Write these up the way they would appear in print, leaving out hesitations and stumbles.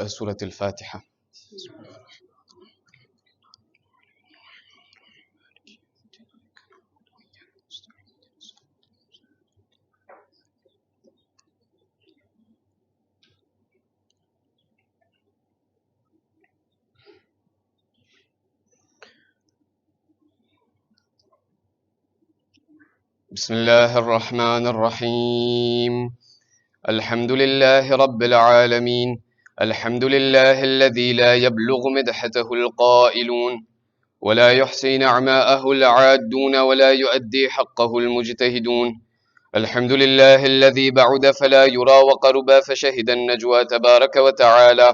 سورة الفاتحة. بسم الله الرحمن الرحيم. الحمد لله رب العالمين. الحمد لله الذي لا يبلغ مدحته القائلون ولا يحصي نعماءه العادون ولا يؤدي حقه المجتهدون. الحمد لله الذي بعد فلا يرى وقرب فشهد النجوى تبارك وتعالى.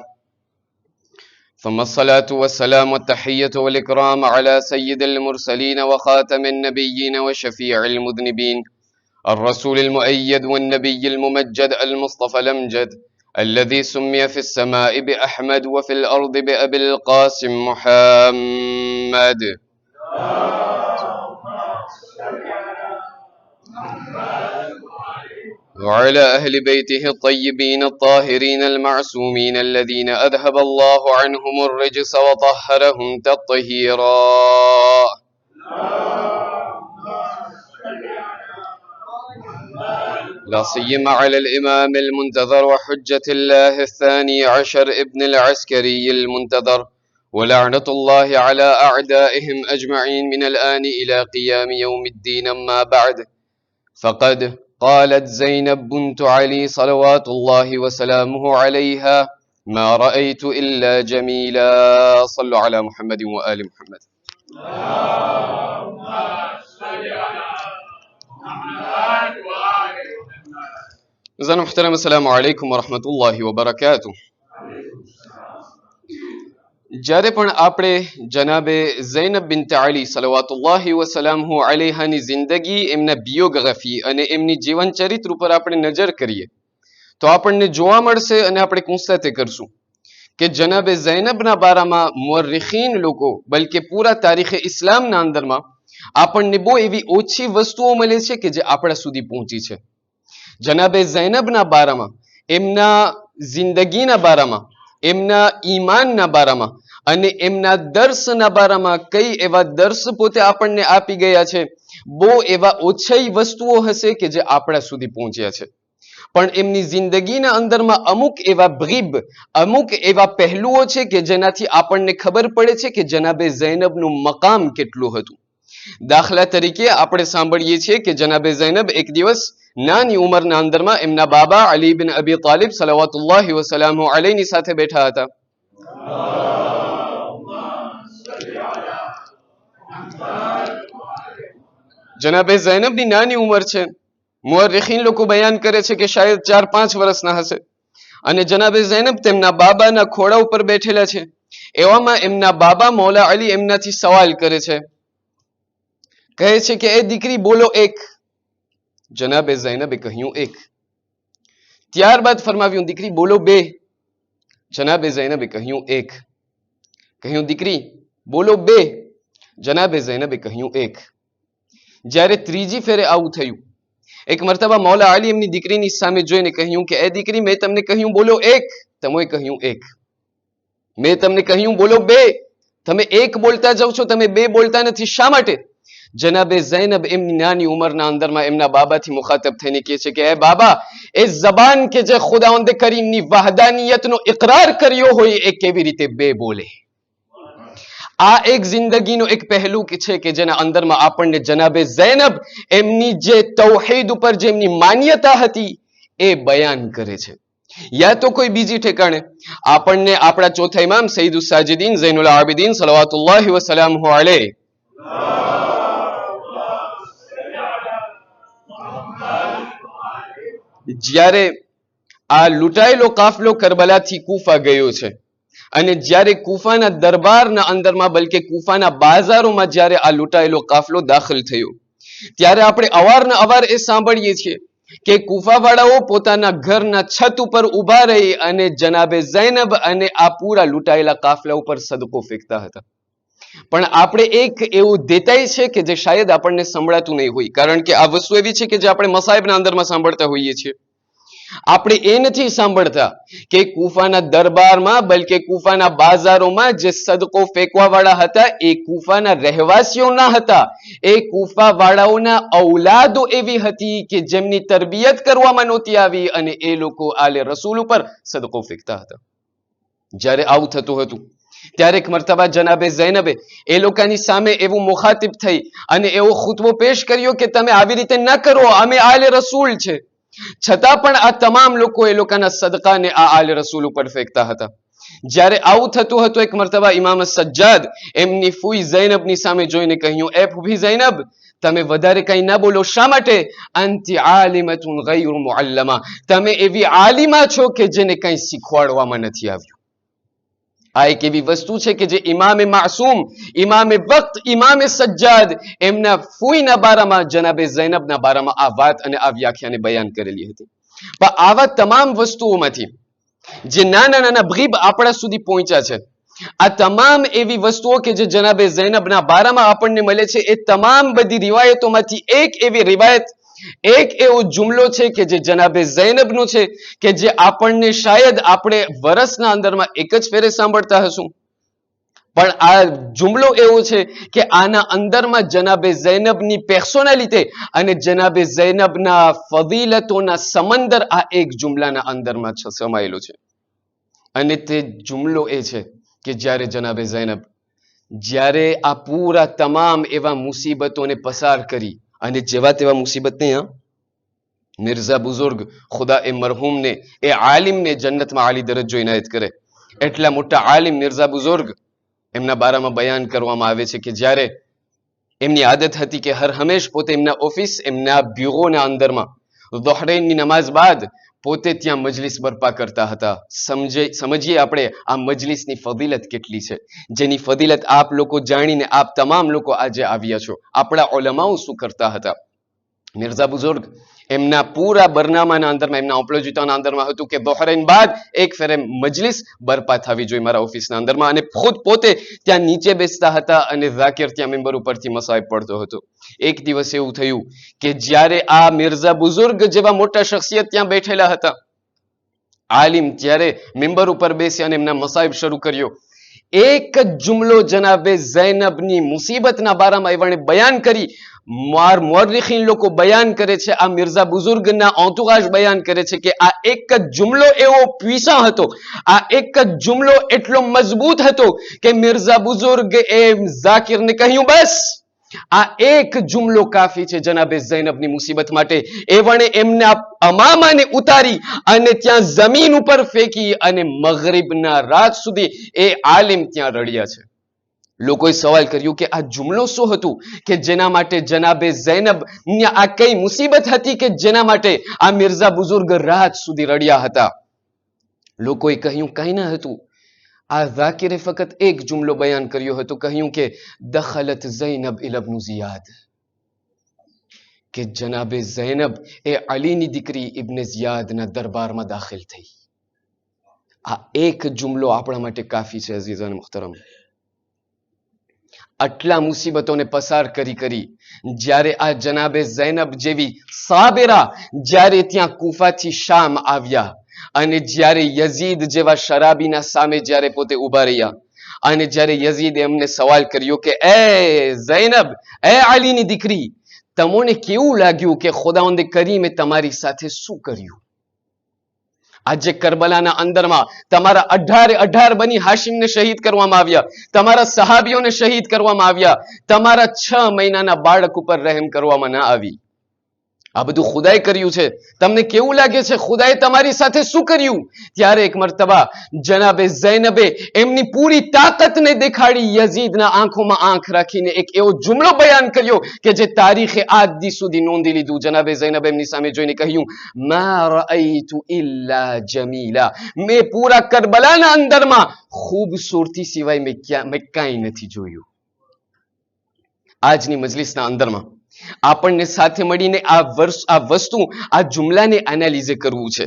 ثم الصلاة والسلام والتحية والإكرام على سيد المرسلين وخاتم النبيين وشفيع المذنبين الرسول المؤيد والنبي الممجد المصطفى الأمجد الذي سمي في السماء بأحمد وفي الأرض بأبي القاسم محمد. وعلى أهل بيته الطيبين الطاهرين المعصومين الذين أذهب الله عنهم الرجس وطهرهم تطهيرا. لا سيما على الإمام المنتظر وحجة الله الثاني عشر ابن العسكري المنتظر ولعنة الله على أعدائهم أجمعين من الآن إلى قيام يوم الدين. أما بعد، فقد قالت زينب بنت علي صلوات الله وسلامه عليها: ما رأيت إلا جميلا. صلوا على محمد وآل محمد. زن محترم، السلام علیکم ورحمۃ اللہ وبرکاتہ. જ્યારે પણ આપણે જનાબે ઝૈનબ બિન્ટ અલી સલવાતુલ્લાહ વસલામહુ અલૈહાની જિંદગી, એમના બિયોગ્રાફી અને એમની જીવન ચરિત્ર ઉપર આપણે નજર કરીએ તો આપણને જોવા મળશે અને આપણે કોન્સ્ટેટ કરશું કે જનાબે ઝૈનબના બારામાં મુઅર્રિખીન લોકો, બલકે પૂરા તારીખે ઇસ્લામના અંદરમાં આપણને બહુ એવી ઓછી વસ્તુઓ મળે છે કે જે આપણા સુધી પહોંચી છે. જનાબે ઝૈનબના બારામાં, એમના જિંદગીના બારામાં, એમના ઈમાનના બારામાં અને એમના દર્શના બારામાં કઈ એવા દર્શ પોતે આપણને આપી ગયા છે, બહુ એવા ઓછી વસ્તુઓ હશે કે જે આપણા સુધી પહોંચ્યા છે. પણ એમની જિંદગીના અંદરમાં અમુક એવા ભ્રીબ, અમુક એવા પહેલુઓ છે કે જેનાથી આપણને ખબર પડે છે કે જનાબે ઝૈનબનું મકામ કેટલું હતું. દાખલા તરીકે આપણે સાંભળીએ છીએ કે જનાબે ઝૈનબ એક દિવસ નાની ઉંમરના અંદરમાં એમના બાબા અલી બિન અબી તાલિબ સલવાતુલ્લાહ વસલામહુ અલૈહની સાથે બેઠા હતા. જનાબે ઝૈનબની નાની ઉંમર છે. મુઅર્રિખીન લોકો બયાન કરે છે કે શાયદ 4-5 વર્ષના હશે. અને જનાબે ઝૈનબ તેમના બાબાના ખોળા ઉપર બેઠેલા છે. એવામાં એમના બાબા મૌલા અલી એમનાથી સવાલ કરે છે, કહે છે કે એ દીકરી બોલો એક. જનાબે ઝૈનબે કહ્યું એક. ત્યારબાદ ફરમાવ્યું દીકરી બોલો બે. જનાબે ઝૈનબે કહ્યું એક. કહ્યું દીકરી બોલો બે. જનાબે ઝૈનબે કહ્યું એક. જ્યારે ત્રીજી ફેરે આવું થયું, એક મરતબા મૌલા અલી એમની દીકરીની સામે જોઈને કહ્યું કે એ દીકરી, મેં તમને કહ્યું બોલો એક, તમે કહ્યું એક. મેં તમને કહ્યું બોલો બે, તમે એક બોલતા જાવ છો, તમે બે બોલતા નથી, શા માટે? જનાબે ઝૈનબ એમની નાની ઉંમરના અંદરમાં એમના બાબાથી મુખાતબ થઈને કહે છે કે એ બાબા, એ જબાન કે જે ખુદાવંદ કરીમની વહદાનિયતનો ઇકરાર કર્યો હોય એ કેવી રીતે બે બોલે? આ એક જિંદગીનો એક પહેલું છે કે જેના અંદરમાં આપણને જનાબે ઝૈનબ એમની જે તૌહીદ ઉપર જે એમની માન્યતા હતી એ બયાન કરે છે. યા તો કોઈ બીજી ઠેકાણે આપણને આપણા ચોથા ઇમામ સૈયદુસ સાજિદીન ઝૈનુલ આબિદીન સલવાતુલ્લાહ વસલામહુ અલૈહ જ્યારે આ લૂંટાયેલો કાફલો કરબલાથી કૂફા ગયો છે અને જ્યારે કૂફાના દરબારના અંદરમાં, બલકે કૂફાના બાજારોમાં જ્યારે આ લૂંટાયેલો કાફલો દાખલ થયો, ત્યારે આપણે અવારનવાર એ સાંભળીએ છીએ કે કૂફાવાળાઓ પોતાના ઘરના છત ઉપર ઊભા રહી અને જનાબે ઝૈનબ અને આ પૂરા લૂંટાયેલા કાફલા ઉપર સદકો ફેંકતા હતા. પણ આપણે એક એવું દેતાય છે કે જે શાયદ આપણને સંભળાતું નહીં હોય, કારણ કે આ વસ્તુ એવી છે કે જે આપણે મસાઈબના અંદરમાં સાંભળતા હોઈએ છીએ. આપણે એ નથી સાંભળતા કે કુફાના દરબારમાં બલકે કુફાના બાજારોમાં જે સદકો ફેંકવા વાળા હતા એ કુફાના રહેવાસીઓ ના હતા, એ કુફા વાળાઓના ઔલાદો એવી હતી કે જેમની તરબિયત કરવામાં નહોતી આવી અને એ લોકો આલે રસૂલ ઉપર સદકો ફેંકતા હતા. જ્યારે આવું થતું હતું ત્યારે એક મર્તબા જનાબે ઝૈનબે એ લોકોની સામે એવું મુખાતિબ થઈ અને એવો ખુતબો પેશ કર્યો કે તમે આવી રીતે ન કરો, અમે આલે રસૂલ છે. છતાં પણ આ તમામ લોકો એ લોકોના સદકાને આ આલે રસૂલ ઉપર ફેંકતા હતા. જ્યારે આવું થતું હતું એક મર્તબા ઇમામ સજ્જાદ એમની ફૂઈ ઝૈનબની સામે જોઈને કહ્યું, એ ફૂફી ઝૈનબ, તમે વધારે કંઈ ના બોલો. શા માટે? અંતિ આલિમતુન ગૈરુ મુઅલ્લમા, તમે એવી આલિમા છો કે જેને કંઈ શીખવાડવામાં નથી આવ્યું. આ એક એવી વસ્તુ છે કે જે ઇમામે માસૂમ, ઇમામે વક્ત, ઇમામે સજ્જાદ એમના ફૂઈના બારામાં જનાબે ઝૈનબના બારામાં આ વાત અને આ વ્યાખ્યાને બયાન કરેલી હતી. પણ આવા તમામ વસ્તુઓમાંથી જે નાના નાના ભીબ આપણા સુધી પહોંચ્યા છે, આ તમામ એવી વસ્તુઓ કે જે જનાબે ઝૈનબના બારામાં આપણને મળે છે, એ તમામ બધી રિવાયતોમાંથી એક એવી રિવાયત, એક એવો જુમલો છે કે જે જનાબે ઝૈનબનો છે કે જે આપણને શાયદ આપણે વર્ષના અંદરમાં એક જ ફેરે સાંભળતા હશું. પણ આ જુમલો એવો છે કે આના અંદરમાં જનાબે ઝૈનબની પર્સોનાલિટી અને જનાબે ઝૈનબના ફજીલતોના સમંદર આ એક જુમલાના અંદરમાં સમાયેલો છે. અને તે જુમલો એ છે કે જ્યારે જનાબે ઝૈનબ જ્યારે આ પૂરા તમામ એવા મુસીબતોને પસાર કરી અને જેવા તેવા મુસીબત નહીં, મિર્ઝા બુઝુર્ગ ખુદા એ મરહૂમને એ આલિમને જન્નતમાં આલી દરજ્જો ઇનાયત કરે, એટલા મોટા આલિમ મિર્ઝા બુઝુર્ગ એમના બારામાં બયાન કરવામાં આવે છે કે જ્યારે એમની આદત હતી કે હર હંમેશ પોતે એમના ઓફિસ, એમના બ્યુરોના અંદરમાં દોહરેનની નમાઝ બાદ પોતે ત્યાં મજલિસ બરપા કરતા હતા. સમજીએ આપણે આ મજલિસની ફદીલત કેટલી છે, જેની ફદીલત આપ લોકો જાણીને આપ તમામ લોકો આજે આવ્યા છો. આપણા ઉલમાઓ શું કરતા હતા? મિર્ઝા બુઝુર્ગ એમના પૂરા બરનામાના અંદરમાં, એમના ઓપલોજીતાના અંદરમાં હતું કે દોહરેન બાદ એક ફેરે મજલિસ બરપા થવી જોઈએ મારા ઓફિસના અંદરમાં, અને ખુદ પોતે ત્યાં નીચે બેસતા હતા અને ઝાકિર ત્યાં મેમ્બર ઉપરથી મસાઈબ પડતો હતો. એક દિવસ એવું થયું કે જ્યારે આ મિર્ઝા બુઝુર્ગ જેવા મોટા શખ્સિયત ત્યાં બેઠેલા હતા, આલિમ ત્યારે મેમ્બર ઉપર બેસી અને એમના મસાઈબ શરૂ કર્યો. એક જ જુમલો જનાબે ઝૈનબની મુસીબતના બારામાં એમણે બયાન કરી. મુઅર્રિખીન લોકો બયાન કરે છે, આ મિર્ઝા બુઝુર્ગના ઓંતુગાશ બયાન કરે છે કે આ એક જ જુમલો એવો પીસા હતો, આ એક જ જુમલો એટલો મજબૂત હતો કે મિર્ઝા બુઝુર્ગ એ ઝાકિરને કહ્યું, બસ આ એક જુમલો કાફી છે જનાબે ઝૈનબની મુસીબત માટે. એવણે એમના અમામાને ઉતારી અને ત્યાં જમીન ઉપર ફેંકી અને મગરિબના રાત સુધી એ આલિમ ત્યાં રડ્યા છે. લોકોએ સવાલ કર્યો કે આ જુમલો શું હતું કે જેના માટે જનાબે ઝૈનબ આ કઈ મુસીબત હતી કે જેના માટે આ મિર્ઝા બુઝુર્ગ રાત સુધી રડ્યા હતા? લોકોએ કહ્યું કંઈ ન હતું. આ ઝાકિરે ફક્ત એક જુમલો બયાન કર્યો હતો, કહ્યું કે દખલત ઝૈનબ ઇલા ઇબ્ન ઝિયાદ, કે જનાબે ઝૈનબ એ અલીની દીકરી ઇબ્ન ઝિયાદના દરબારમાં દાખલ થઈ. આ એક જુમલો આપણા માટે કાફી છે અઝીઝાન મુહતરમ. આટલા મુસીબતોને પસાર કરી જ્યારે આ જનાબે ઝૈનબ જેવી સાબિરા જ્યારે ત્યાં કુફાથી શામ આવ્યા અને જ્યારે યઝીદ જેવા શરાબીના સામે જ્યારે પોતે ઉભા રહ્યા અને જ્યારે યઝીદ એમને સવાલ કર્યો કે એ ઝૈનબ, એ અલીની દીકરી, તમને કેવું લાગ્યું કે ખુદાવંદે કરીમે તમારી સાથે શું કર્યું? આજે કરબલાના અંદરમાં તમારા 18 બની હાશિમને શહીદ કરવામાં આવ્યા, તમારા સહાબીઓને શહીદ કરવામાં આવ્યા, તમારા 6 મહિનાના બાળક ઉપર રહેમ કરવામાં ના આવી. આ બધું ખુદાએ કર્યું છે. તમને કેવું લાગે છે ખુદાએ તમારી સાથે શું કર્યું? ત્યારે એક મર્તબા જનાબે ઝૈનબે એમની પૂરી તાકાતને દેખાડી યઝીદના આંખોમાં આંખ રાખીને એક એવો જુમલો બયાન કર્યો કે જે તારીખે આજ દી સુધી નોંધી લીધું. જનાબે ઝૈનબ એમની સામે જોઈને કહ્યું, મા રઅઈતુ ઇલ્લા જમીલા, મેં પૂરા કરબલાના અંદરમાં ખૂબસૂરતી સિવાય મેં કાંઈ નથી જોયું. આજની મજલિસના અંદરમાં આપણને સાથે મળીને આ વસ્તુ, આ જુમલાને એનાલિઝ કરવું છે.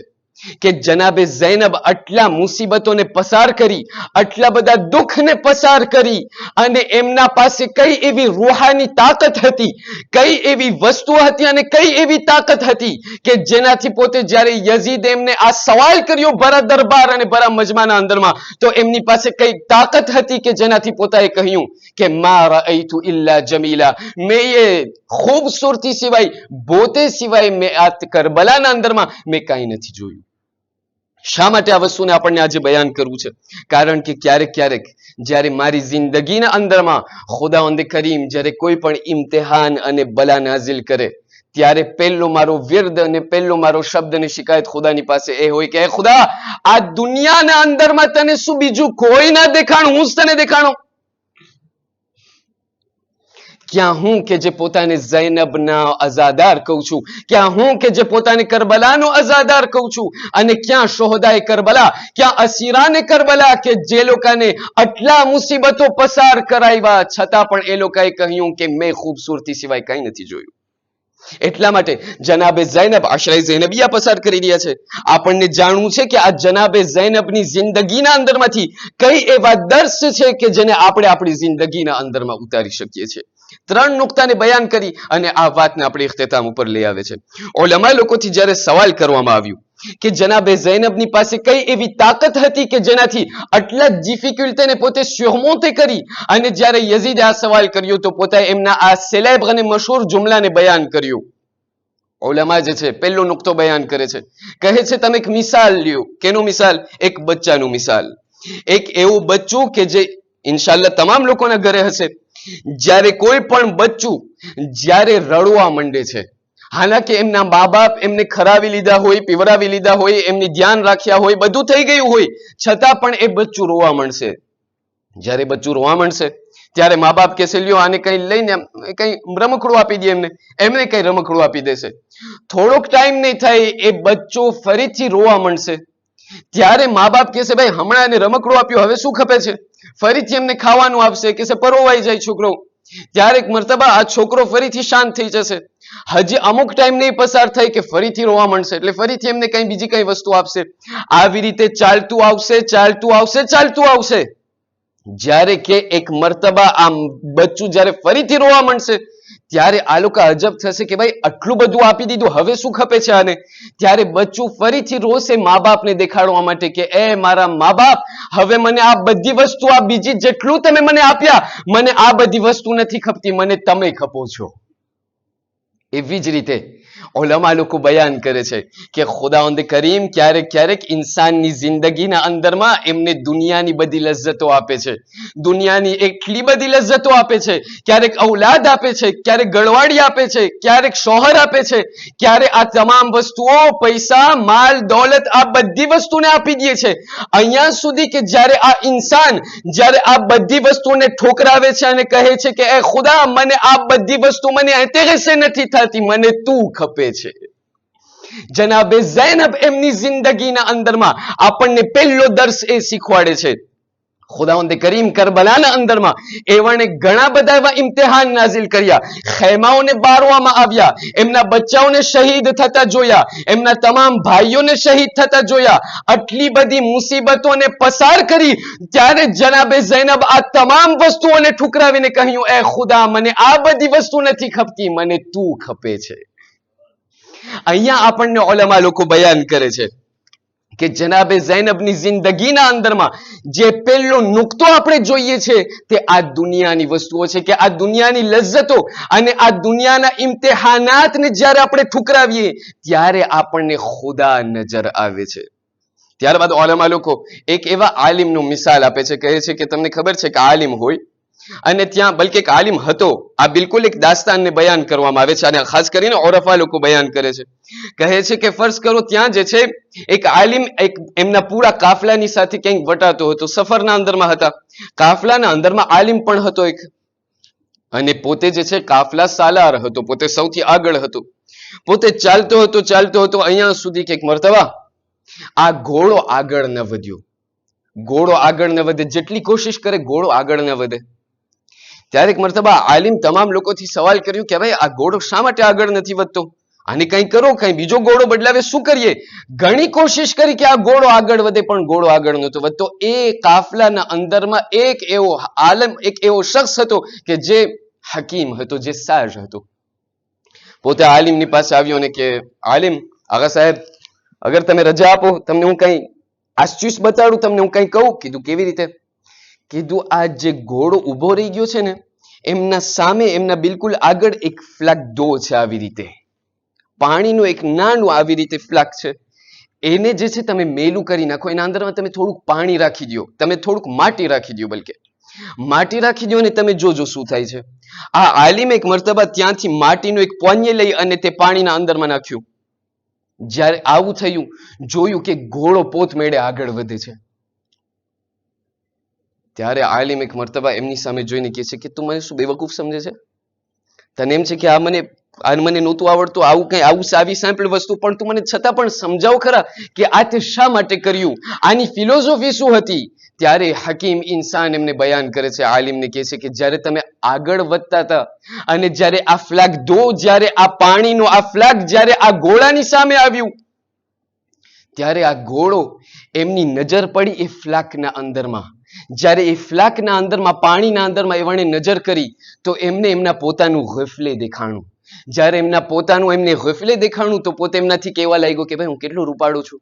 કે જનાબે ઝૈનબ આટલા મુસીબતોને પસાર કરી, આટલા બધા દુઃખને પસાર કરી, અને એમના પાસે કઈ એવી રૂહાની તાકાત હતી, કઈ એવી વસ્તુ હતી અને કઈ એવી તાકાત હતી કે જેનાથી પોતે જ્યારે યઝીદ એમને આ સવાલ કર્યો ભરા દરબાર અને ભરા મજમાના અંદરમાં, તો એમની પાસે કઈ તાકાત હતી કે જેનાથી પોતાએ કહ્યું કે મા રઅઈતુ ઇલ્લા જમીલા, મેં એ ખૂબસૂરતી સિવાય, બોતે સિવાય મેં આ કરબલાના અંદરમાં મેં કાંઈ નથી જોયું. શા માટે આ વસ્તુને આપણને આજે બયાન કરવું છે? કારણ કે ક્યારેક ક્યારેક જ્યારે મારી જિંદગીના અંદરમાં ખુદાવંદ કરીમ જ્યારે કોઈ પણ ઇમ્તિહાન અને બલા નાઝિલ કરે, ત્યારે પહેલો મારો વિર્દ અને પહેલો મારો શબ્દ અને શિકાયત ખુદાની પાસે એ હોય કે ખુદા, આ દુનિયાના અંદરમાં તને શું બીજું કોઈ ના દેખાણું? હું જ તને દેખાણો? ક્યાં હું કે જે પોતાને ઝૈનબના અઝાદાર કહું છું, ક્યાં હું કે જે પોતાને કરબલાનો અઝાદાર કહું છું, અને ક્યાં શોહદાએ કરબલા, ક્યાં અસીરાને કરબલા કે જે લોકોને આટલા મુસીબતો પસાર કરાવ્યા છતાં પણ એ લોકોએ કહ્યું કે મેં ખૂબસૂરતી સિવાય કંઈ નથી જોયું. એટલા માટે જનાબે ઝૈનબ આશરાએ ઝૈનબિયા પસાર કરી રહ્યા છે. આપણને જાણવું છે કે આ જનાબે ઝૈનબની જિંદગીના અંદરમાંથી કઈ એવા દર્શ છે કે જેને આપણે આપણી જિંદગીના અંદરમાં ઉતારી શકીએ છીએ. ત્રણ નુક્તાને બયાન કરી અને આ વાતને આપણે ઇખ્તિતામ ઉપર લઈ આવે છે. ઉલમા લોકોથી જ્યારે સવાલ કરવામાં આવ્યું કે જનાબે ઝૈનબની પાસે કઈ એવી તાકાત હતી કે જેનાથી આટલા ડિફિકલ્ટીને પોતે સુરમોતે કરી, અને જ્યારે યઝીદે આ સવાલ કર્યો તો પોતાએ એમના આ સેલેબ અને મશહૂર જુમલાને બયાન કર્યું. ઉલમા જે છે પહેલો નુક્તો બયાન કરે છે, કહે છે તમે એક મિસાલ લ્યો. કેનું મિસાલ? એક બચ્ચાનું મિસાલ. એક એવું બચ્ચું કે જે ઇન્શાઅલ્લાહ તમામ લોકોના ઘરે હશે. જ્યારે કોઈ પણ બચ્ચું જ્યારે રડવા માંડે છે, હાલાકે એમના મા બાપ એમને ખરાવી લીધા હોય, પીવડાવી લીધા હોય, એમની ધ્યાન રાખ્યા હોય, બધું થઈ ગયું હોય, છતાં પણ એ બચ્ચું રોવા માંડશે. જ્યારે બચ્ચું રોવા માંડશે ત્યારે મા બાપ કહેશે લ્યો આને કઈ લઈને કઈ રમકડું આપી દે, એમને કઈ રમકડું આપી દેશે. થોડોક ટાઈમ નહીં થાય એ બચ્ચો ફરીથી રોવા માંડશે. ત્યારે મા બાપ કહેશે ભાઈ હમણાં એને રમકડું આપ્યું, હવે શું ખપે છે? ફરીથી એમને ખાવાનું આપશે, કહેશે પરોવાઈ જાય છોકરો. ત્યારે એક મરતબા આ છોકરો ફરીથી શાંત થઈ જશે. હજી અમુક ટાઈમ નહીં પસાર થાય કે ફરીથી રોવા માંડશે, એટલે ફરીથી એમને કઈ બીજી કઈ વસ્તુ આપશે. આવી રીતે ચાલતું આવશે, ચાલતું આવશે, ચાલતું આવશે. જ્યારે કે એક મરતબા આ બચ્ચું જ્યારે ફરીથી રોવા માંડશે, ત્યારે આ લોકો અજબ થશે કે ભાઈ આટલું બધું આપી દીધું, હવે શું ખપે છે આને? ત્યારે બચ્ચું ફરીથી રોશે મા બાપને દેખાડવા માટે કે એ મારા મા બાપ, હવે મને આ બધી વસ્તુ, આ બીજી જેટલું તમે મને આપ્યા, મને આ બધી વસ્તુ નથી ખપતી, મને તમે ખપો છો. એવી જ રીતે ઉલમા લોકો બયાન કરે છે કે ખુદાવંદ કરીમ ક્યારેક ક્યારેક ઇન્સાનની જિંદગીના અંદરમાં એમને દુનિયાની બધી લજ્જતો આપે છે, દુનિયાની એટલી બધી લજ્જતો આપે છે. ક્યારેક ઔલાદ આપે છે, ક્યારેક ગળવાડી આપે છે, ક્યારેક શોહર આપે છે, ક્યારે આ તમામ વસ્તુઓ, પૈસા, માલ, દોલત, આ બધી વસ્તુને આપી દે છે. અહીંયા સુધી કે જ્યારે આ ઇન્સાન જ્યારે આ બધી વસ્તુને ઠોકરાવે છે અને કહે છે કે એ ખુદા, મને આ બધી વસ્તુ મને ઇન્ટરેસ્ટ નથી થતી, મને તું ખપે છે. જનાબે ઝૈનબ એમની જિંદગીના અંદરમાં આપણને પહેલો દર્શ એ શીખવાડે છે. ખુદાવંદે કરીમ કરબલાના અંદરમાં એવણે ઘણા બધા એવા ઇમ્તિહાન નાઝિલ કર્યા, ખૈમાઓને બારવામાં આવ્યા, એમના બચ્ચાઓને શહીદ થતા જોયા, એમના તમામ ભાઈઓને શહીદ થતા જોયા, આટલી બધી મુસીબતોને પસાર કરી. ત્યારે જનાબે ઝૈનબ આ તમામ વસ્તુઓને ઠુકરાવીને કહ્યું એ ખુદા, મને આ બધી વસ્તુ નથી ખપતી, મને તું ખપે છે. અહીંયા આપણને ઉલમા લોકો બયાન કરે છે કે જનાબે ઝૈનબની જિંદગીના અંદરમાં જે પહેલો નુકતો આપણે જોઈએ છે તે આ દુનિયાની વસ્તુઓ છે, કે આ દુનિયાની લજ્જતો અને આ દુનિયાના ઇમ્તિહાનાતને જ્યારે આપણે ઠુકરાવીએ ત્યારે આપણને ખુદા નજર આવે છે. ત્યારબાદ ઉલમા લોકો એક એવા આલિમનું મિસાલ આપે છે, કહે છે કે તમને ખબર છે કે આલિમ હોય અને ત્યાં બલકે એક આલિમ હતો. આ બિલકુલ એક દાસ્તાનને બયાન કરવામાં આવે છે અને ખાસ કરીને ઓરફા લોકો બયાન કરે છે. કહે છે કે ફર્ઝ કરો ત્યાં જે છે એક આલિમ એક એમના પૂરા કાફલાની સાથે ક્યાંક વટાતો હતો, સફરના અંદરમાં હતા. કાફલાના અંદરમાં આલિમ પણ હતો એક, અને પોતે જે છે કાફલા સાલાર હતો, પોતે સૌથી આગળ હતો. પોતે ચાલતો હતો અહીંયા સુધી કે એક મરતબા આ ઘોડો આગળ ન વધ્યો. ઘોડો આગળ ન વધે, જેટલી કોશિશ કરે ઘોડો આગળ ન વધે. ત્યારે એક મરતબા આલિમ તમામ લોકોથી સવાલ કર્યું કે ભાઈ આ ઘોડો શા માટે આગળ નથી વધતો? આને કઈ કરો, કઈ બીજો ઘોડો બદલાવે, શું કરીએ? ઘણી કોશિશ કરી કે આ ઘોડો આગળ વધે, પણ ઘોડો આગળ નહોતો વધતો. એ કાફલાના અંદરમાં એક એવો આલમ, એક એવો શખ્સ હતો કે જે હકીમ હતો, જે સાજ હતો. પોતે આલિમની પાસે આવ્યો અને કે આલિમ, આગા સાહેબ, અગર તમે રજા આપો, તમને હું કઈ આશ્ચર્ય બતાડું, તમને હું કઈ કહું. કીધું કેવી રીતે? કીધું આ જે ઘોડો ઉભો રહી ગયો છે ને, એમના સામે, એમના બિલકુલ આગળ એક ફ્લેગ દો છે, આવી રીતે પાણીનું એક નાનું આવી રીતે ફ્લેગ છે. એને જે છે તમે મેલું કરી નાખો, એના અંદરમાં તમે થોડુંક પાણી રાખી દો, તમે થોડુંક માટી રાખી દો, બલકે માટી રાખી દો અને તમે જોજો શું થાય છે. આ આલિમ એક મર્તબા ત્યાંથી માટીનું એક પોન્ય લઈ અને તે પાણીના અંદરમાં નાખ્યું. જ્યારે આવું થયું, જોયું કે ઘોડો પોત મેળે આગળ વધે છે. ત્યારે આલિમ એક મર્તબા એમની સામે જોઈને કહે છે કે તું મને શું બેવકૂફ સમજે છે? તને એમ છે કે આ મને નહોતું આવડતું, આવું સાવી સાંપલ વસ્તુ, પણ તું મને છતાં પણ સમજાવ ખરા કે આ તે શા માટે કર્યું, આની ફિલોસોફી શું હતી? ત્યારે હકીમ ઇન્સાન એમને બયાન કરે છે, આલિમને કહે છે કે જ્યારે તમે આગળ વધતા હતા અને જ્યારે આ ફ્લેગ દો, જ્યારે આ પાણીનો આ ફ્લેગ જ્યારે આ ઘોડાની સામે આવ્યું, ત્યારે આ ઘોડો, એમની નજર પડી એ ફ્લેગના અંદરમાં. જ્યારે એ ફ્લેગના અંદરમાં, પાણીના અંદરમાં એમણે નજર કરી તો એમને એમના પોતાનું ગફલે દેખાણું. જ્યારે એમના પોતાનું એમને ગફલે દેખાણું તો પોતે એમનાથી કહેવા લાગ્યો કે ભાઈ હું કેટલો રૂપાળો છું.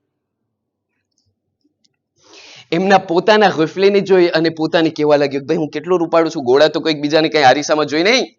એમના પોતાના ગફલેને જોઈ અને પોતાને કહેવા લાગ્યો ભાઈ હું કેટલો રૂપાળો છું. ઘોડા તો કોઈક બીજાને કઈ આરીસામાં જોઈ નહીં.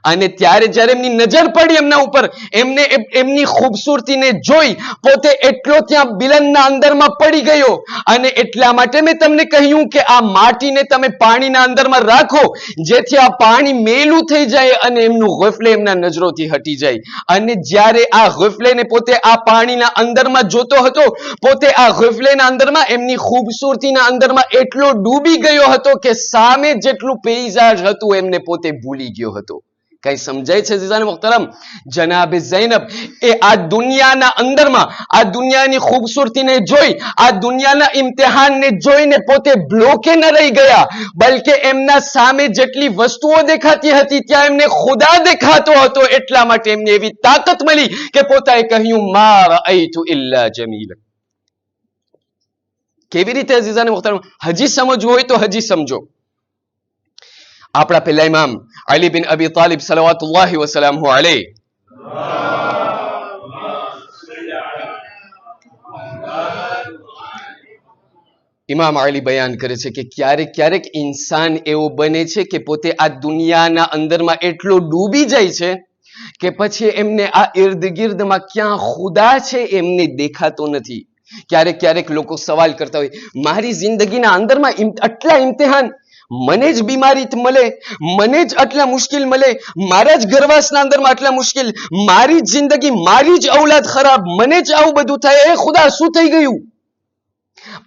અને ત્યારે જ્યારે એમની નજર પડી એમના ઉપર, એમને એમની ખૂબસૂરતીને જોઈ પોતે એટલો ત્યાં બિલનના અંદરમાં પડી ગયો. અને એટલા માટે મેં તમને કહ્યું કે આ માટીને તમે પાણીના અંદરમાં રાખો, જેથી આ પાણી મેલું થઈ જાય અને એમનું ગફલે એમના નજરોથી હટી જાય. અને જ્યારે આ ગફલેને પોતે આ પાણીના અંદરમાં જોતો હતો, પોતે આ ગફલેના અંદરમાં એમની ખૂબસૂરતીના અંદરમાં એટલો ડૂબી ગયો હતો કે સામે જેટલું પેઇઝાજ હતું એમને પોતે ભૂલી ગયો હતો. કઈ સમજાય છે જીઝાન મુહતરમ? જનાબે ઝૈનબ એ આ દુનિયાના અંદરમાં આ દુનિયાની ખૂબસૂરતીને જોઈ, આ દુનિયાના ઇમ્તિહાનને જોઈને પોતે બ્લોકે ન રહી ગયા, બલકે એમના સામે જેટલી વસ્તુઓ દેખાતી હતી ત્યાં એમને ખુદા દેખાતો હતો. એટલા માટે એમને એવી તાકાત મળી કે પોતાએ કહ્યું મા રઅયતુ ઇલ્લા જમીલા. કેવી રીતે અઝીઝાન મુહતરમ? હજી સમજવું હોય તો હજી સમજો. આપણા પહેલા ઇમામ અલી બિન અબી તાલિબ સલવાતુલ્લાહી વસલામહુ અલૈહ, ઇમામ અલી બયાન કરે છે કે ક્યારેક ક્યારેક ઇન્સાન એવો બને છે કે પોતે આ દુનિયાના અંદરમાં એટલો ડૂબી જાય છે કે પછી એમને આ ઇર્દ ગિર્દમાં ક્યાં ખુદા છે એમને દેખાતો નથી. ક્યારેક ક્યારેક લોકો સવાલ કરતા હોય, મારી જિંદગીના અંદરમાં આટલા ઇમ્તિહાન, મને જ બીમારી મળે, મને જ આટલા મુશ્કેલ મળે, મારા જ ઘરવાસના અંદરમાં આટલા મુશ્કેલ, મારી જ જિંદગી, મારી જ ઔલાદ ખરાબ, મને જ આવું બધું થાય, એ ખુદા શું થઈ ગયું?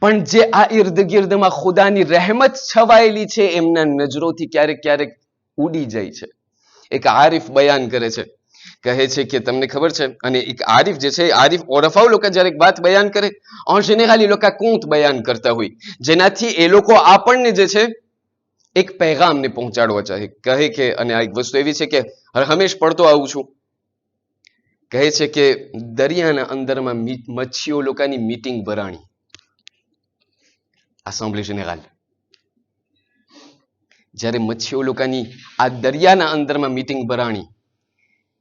પણ જે આ ઇર્દ ગિર્દમાં ખુદાની રહેમત છવાયેલી છે એમના નજરોથી ક્યારેક ક્યારેક ઉડી જાય છે. એક આરિફ બયાન કરે છે, કહે છે કે તમને ખબર છે, અને એક આરિફ જે છે, આરિફ ઓરફાઓ લોકો જ્યારે એક વાત બયાન કરે, en général એ લોકો કોંત બયાન કરતા હોય, જેનાથી એ લોકો આપણને જે છે એક પૈગામને પહોંચાડવા ચાહે. કહે કે, અને આ એક વસ્તુ એવી છે કે હંમેશ પડતો આવું છું, કહે છે કે દરિયાના અંદરમાં મચ્છીઓ લોકોની મીટિંગ ભરાણી, એસેમ્બલી જનરલ. જ્યારે મચ્છીઓ લોકોની આ દરિયાના અંદરમાં મીટિંગ ભરાણી,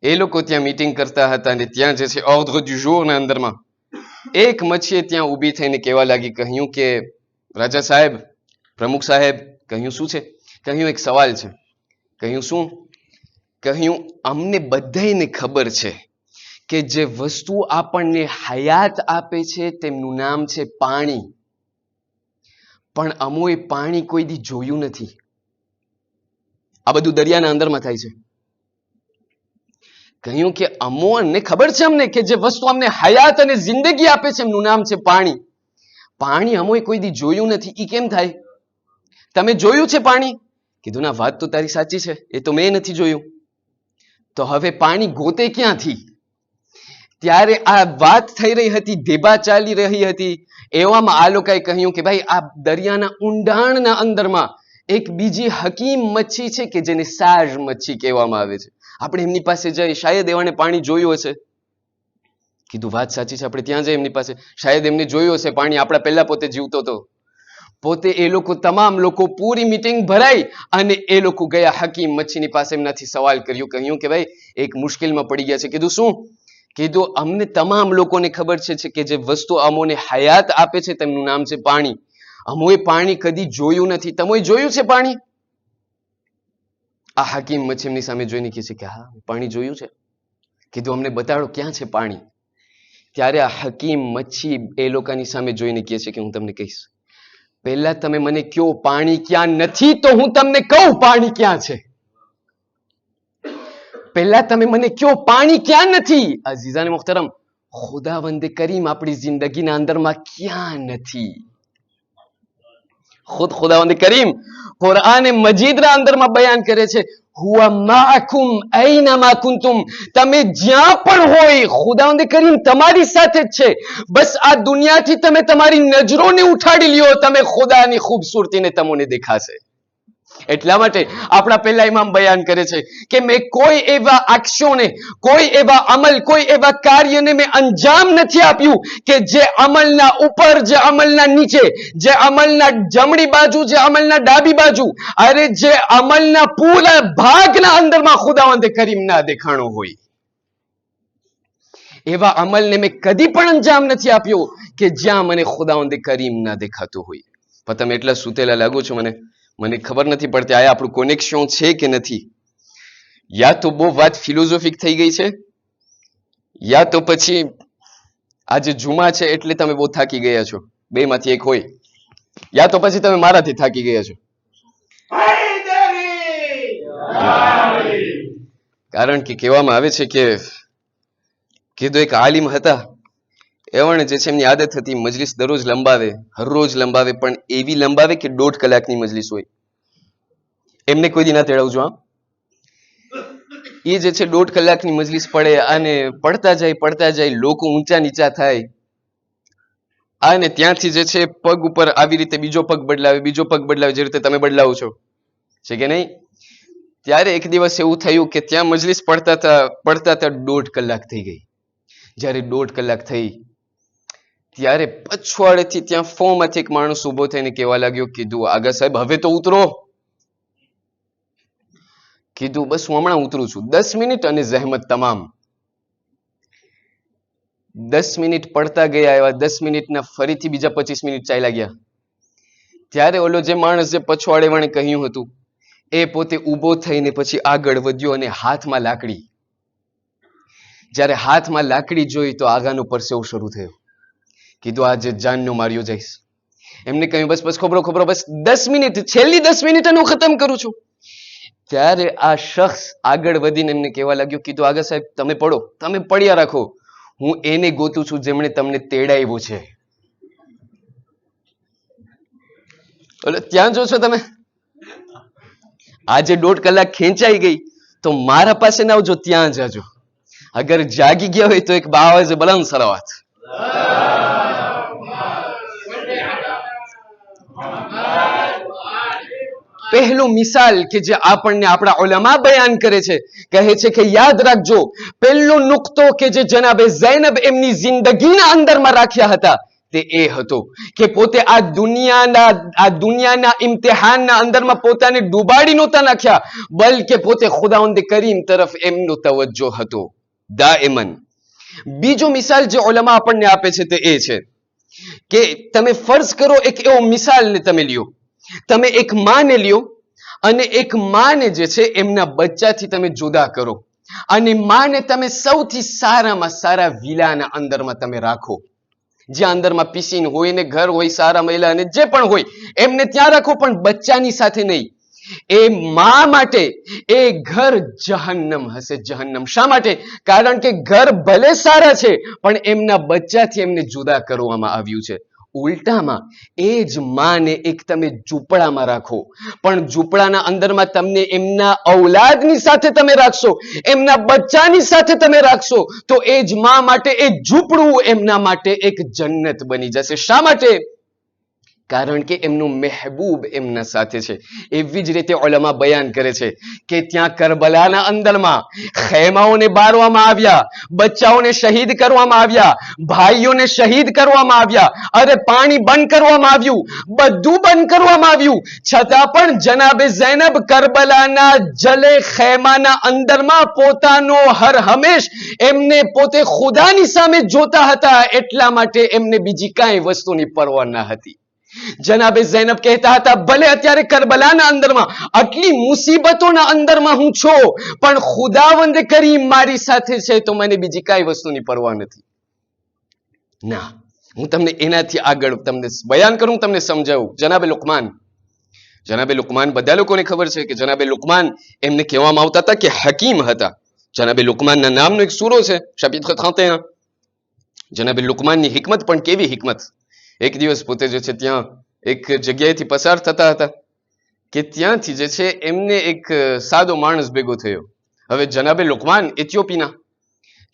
એ લોકો ત્યાં મીટિંગ કરતા હતા અને ત્યાં જે છે ઓર્ડર દુ જોરના અંદરમાં એક મચ્છીએ ત્યાં ઊભી થઈને કહેવા લાગી, કહ્યું કે રાજા સાહેબ, પ્રમુખ સાહેબ, કહ્યું શું છે? કહ્યું એક સવાલ છે. કહ્યું શું? કહ્યું અમને બધાને ખબર છે કે જે વસ્તુ આપણને હયાત આપે છે તેમનું નામ છે પાણી, પણ અમોએ પાણી કોઈ દી જોયું નથી. આ બધું દરિયાના અંદરમાં થાય છે. કહ્યું કે અમને ખબર છે અમને કે જે વસ્તુ અમને હયાત અને જિંદગી આપે છે એમનું નામ છે પાણી, પાણી અમોએ કોઈ દી જોયું નથી. ઈ કેમ થાય? તમે જોયું છે પાણી? કીધું ના, વાત તો તારી સાચી છે, એ તો મેં નથી જોયું. તો હવે પાણી ગોતે ક્યાંથી? ત્યારે આ વાત થઈ રહી હતી, દેબા ચાલી રહી હતી, એવામાં આ લોકોએ કહ્યું કે ભાઈ આ દરિયાના ઊંડાણના અંદરમાં એક બીજી હકીમ મચ્છી છે કે જેને સાજ મચ્છી કહેવામાં આવે છે. આપણે એમની પાસે જઈ, શાયદ એવાને પાણી જોયું હશે. કીધું વાત સાચી છે, આપણે ત્યાં જઈએ એમની પાસે. શાયદ એમને જોયું હશે પાણી આપણા પહેલા પોતે જીવતો હતો. પોતે એ લોકો તમામ લોકો પૂરી મીટિંગ ભરાઈ અને એ લોકો ગયા હકીમ મચ્છીની પાસે, એમનાથી સવાલ કર્યો, કહ્યું કે ભાઈ એક મુશ્કેલમાં પડી ગયા છે. કીધું શું? કીધું અમને તમામ લોકોને ખબર છે કે જે વસ્તુ અમોને હયાત આપે છે તેમનું નામ છે પાણી. અમોએ પાણી કદી જોયું નથી, તમોએ જોયું છે પાણી? આ હકીમ મચ્છી એમની સામે જોઈને કહે છે કે હા પાણી જોયું છે. કીધું અમને બતાડો ક્યાં છે પાણી. ત્યારે આ હકીમ મચ્છી એ લોકોની સામે જોઈને કહે છે કે હું તમને કહીશ, પહેલા તમે મને કયો પાણી ક્યાં નથી તો હું તમને કહું પાણી ક્યાં છે. પહેલા તમે મને કયો પાણી ક્યાં નથી. અઝીઝાન મુહતરમ, ખુદાવંદે કરીમ આપણી જિંદગીના અંદરમાં ક્યાં નથી? ખુદ ખુદાવંદે કરીમ કુરઆન મજીદના અંદરમાં બયાન કરે છે, હુવા માઅકુમ અયનામા કુંતુમ. તમે જ્યાં પણ હોય ખુદાવંદે કરીમ તમારી સાથે જ છે. બસ આ દુનિયાથી તમે તમારી નજરોને ઉઠાડી લ્યો, તમે ખુદાની ખૂબસૂરતીને તમને દેખાશે. એટલા માટે આપણા પહેલા ઇમામ બયાન કરે છે કે મેં કોઈ એવા એક્શનને, કોઈ એવા અમલ, કોઈ એવા કાર્યને મેં અંજામ નથી આપ્યું કે જે અમલના ઉપર, જે અમલના નીચે, જે અમલના જમણી બાજુ, જે અમલના ડાબી બાજુ, અરે જે અમલના પૂરા ભાગના અંદરમાં ખુદાવંદે કરીમ ના દેખાણો હોય, એવા અમલને મેં કદી પણ અંજામ નથી આપ્યો કે જ્યાં મને ખુદાવંદે કરીમ ના દેખાતો હોય. પણ તમે એટલા સુતેલા લાગો છો, મને ખબર નથી પડતી આ આપણું કનેક્શન છે કે નથી. યા તો બહુ વાત ફિલોસોફિક થઈ ગઈ છે, યા તો પછી આજે જુમા છે એટલે તમે બહુ થાકી ગયા છો. બે માંથી એક હોય. યા તો પછી તમે મારાથી થાકી ગયા છો. કારણ કે કહેવામાં આવે છે કે કીધું એક આલિમ હતા, એવણે જે છે એમની આદત હતી મજલિસ દરરોજ લંબાવે, હરરોજ લંબાવે, પણ એવી લંબાવે કે 1.5 કલાકની મજલિસ હોય. એમને કોઈ દી ના તેડાવજો. એ જે છે 1.5 કલાકની મજલિસ પડે અને પડતા જાય લોકો ઊંચા નીચા થાય અને ત્યાંથી જે છે પગ ઉપર આવી રીતે બીજો પગ બદલાવે, બીજો પગ બદલાવે, જે રીતે તમે બદલાવો છો, છે કે નહીં? ત્યારે એક દિવસ એવું થયું કે ત્યાં મજલિસ પડતા હતા 1.5 કલાક થઈ ગઈ. જ્યારે 1.5 કલાક થઈ ત્યારે પછવાડેથી ત્યાં ફોમાંથી એક માણસ ઉભો થઈને કહેવા લાગ્યો, કીધું આગા સાહેબ હવે તો ઉતરો. કીધું બસ હું હમણાં ઉતરું છું, 10 મિનિટ અને જહેમત તમામ. 10 મિનિટ પડતા ગયા, એવા 10 મિનિટના ફરીથી બીજા 25 મિનિટ ચાલ્યા ગયા. ત્યારે ઓલો જે માણસ જે પછવાડે વાણે કહ્યું હતું એ પોતે ઊભો થઈને પછી આગળ વધ્યો અને હાથમાં લાકડી. જ્યારે હાથમાં લાકડી જોઈ તો આગાનો પરસેવો શરૂ થયો. કીધું આજે જાનનો માર્યો જઈશ. એમને કહ્યું બસ બસ ખબરો બસ 10 મિનિટ, છેલ્લી 10 મિનિટ હું ખતમ કરું છું. ત્યારે આ શખ્સ આગળ વધીને એમને કહેવા લાગ્યો, કીધું આગા સાહેબ તમે પડો, તમે પડ્યા રાખો, હું એને ગોતું છું જેમણે તમને તેડાવ્યું છે. ત્યાં જો છો તમે, આજે 1.5 કલાક ખેંચાઈ ગઈ તો મારા પાસે ના આવજો, ત્યાં જાજો. અગર જાગી ગયા હોય તો એક બાવાજે બલંદ સલાવત. પહેલું મિસાલ કે જે આપણને આપણા ઉલમા બયાન કરે છે, કહે છે કે યાદ રાખજો, પહેલો નુક્તો કે જે જનાબે ઝૈનબ એમની જિંદગીના અંદરમાં રાખ્યા હતા તે એ હતો કે પોતે આ દુનિયાના ઇમ્તિહાનના અંદરમાં પોતાને ડૂબાડી નહોતા નાખ્યા, બલકે પોતે ખુદાવંદ કરીમ તરફ એમનો તવજ્જો હતો દાઈમન. બીજો મિસાલ જે ઉલમા આપણને આપે છે તે એ છે કે તમે ફર્ઝ કરો એક એવો મિસાલને તમે લ્યો, તમે એક માને લ્યો અને એક માને જે છે એમના બચ્ચાથી તમે જુદા કરો અને માને તમે સૌથી સારામાં સારા વિલાના અંદરમાં તમે રાખો, જ્યાં અંદરમાં પિસીન હોય ને ઘર હોય, સારા મહિલા અને જે પણ હોય એમને ત્યાં રાખો, પણ બચ્ચાની સાથે નહીં. એ મા માટે એ ઘર જહન્નમ હશે, જહન્નમ. શા માટે? કારણ કે ઘર ભલે સારા છે પણ એમના બચ્ચાથી એમને જુદા કરવામાં આવ્યું છે. ઉલટામાં એ જ માને એક તમે ઝૂંપડામાં રાખો, પણ ઝૂંપડાના અંદરમાં તમને એમના ઔલાદની સાથે તમે રાખશો, એમના બચ્ચાની સાથે તમે રાખશો, તો એ જ મા માટે એ ઝૂંપડું એમના માટે એક જન્નત બની જશે. શા માટે? કારણ કે એમનું મહેબૂબ એમના સાથે છે. એવી જ રીતે ઉલમા બયાન કરે છે કે ત્યાં કરબલાના અંદરમાં ખેમાઓને બારવામાં આવ્યા, બચ્ચાઓને શહીદ કરવામાં આવ્યા, ભાઈઓને શહીદ કરવામાં આવ્યા, અરે પાણી બંધ કરવામાં આવ્યું, બધું બંધ કરવામાં આવ્યું, છતાં પણ જનાબે ઝૈનબ કરબલાના જલે ખેમાના અંદરમાં પોતાનો હર હંમેશ એમને પોતે ખુદાની સામે જોતા હતા. એટલા માટે એમને બીજી કાંઈ વસ્તુની પરવા ન હતી. જનાબે ઝૈનબ કહેતા હતા, ભલે અત્યારે કરબલાના અંદરમાં આટલી મુસીબતોના અંદરમાં હું છું, પણ ખુદાવંદ કરીમ મારી સાથે છે તો મને બીજી કાંઈ વસ્તુની પરવા નથી. ના, હું તમને એનાથી આગળ તમને બયાન કરું, તમને સમજાવું. જનાબે લુકમાન બધા લોકોને ખબર છે કે જનાબે લુકમાન એમને કહેવામાં આવતા હતા કે હકીમ હતા. જનાબે લુકમાનના નામનો એક સૂરો છે, chapitre 31. જનાબે લુકમાનની હિકમત પણ કેવી હિકમત. એક દિવસ પોતે જે છે ત્યાં એક જગ્યાએથી પસાર થતા હતા કે ત્યાંથી જે છે એમને એક સાદો માણસ ભેગો થયો. હવે જનાબે લુકમાન ઇથિયોપીના,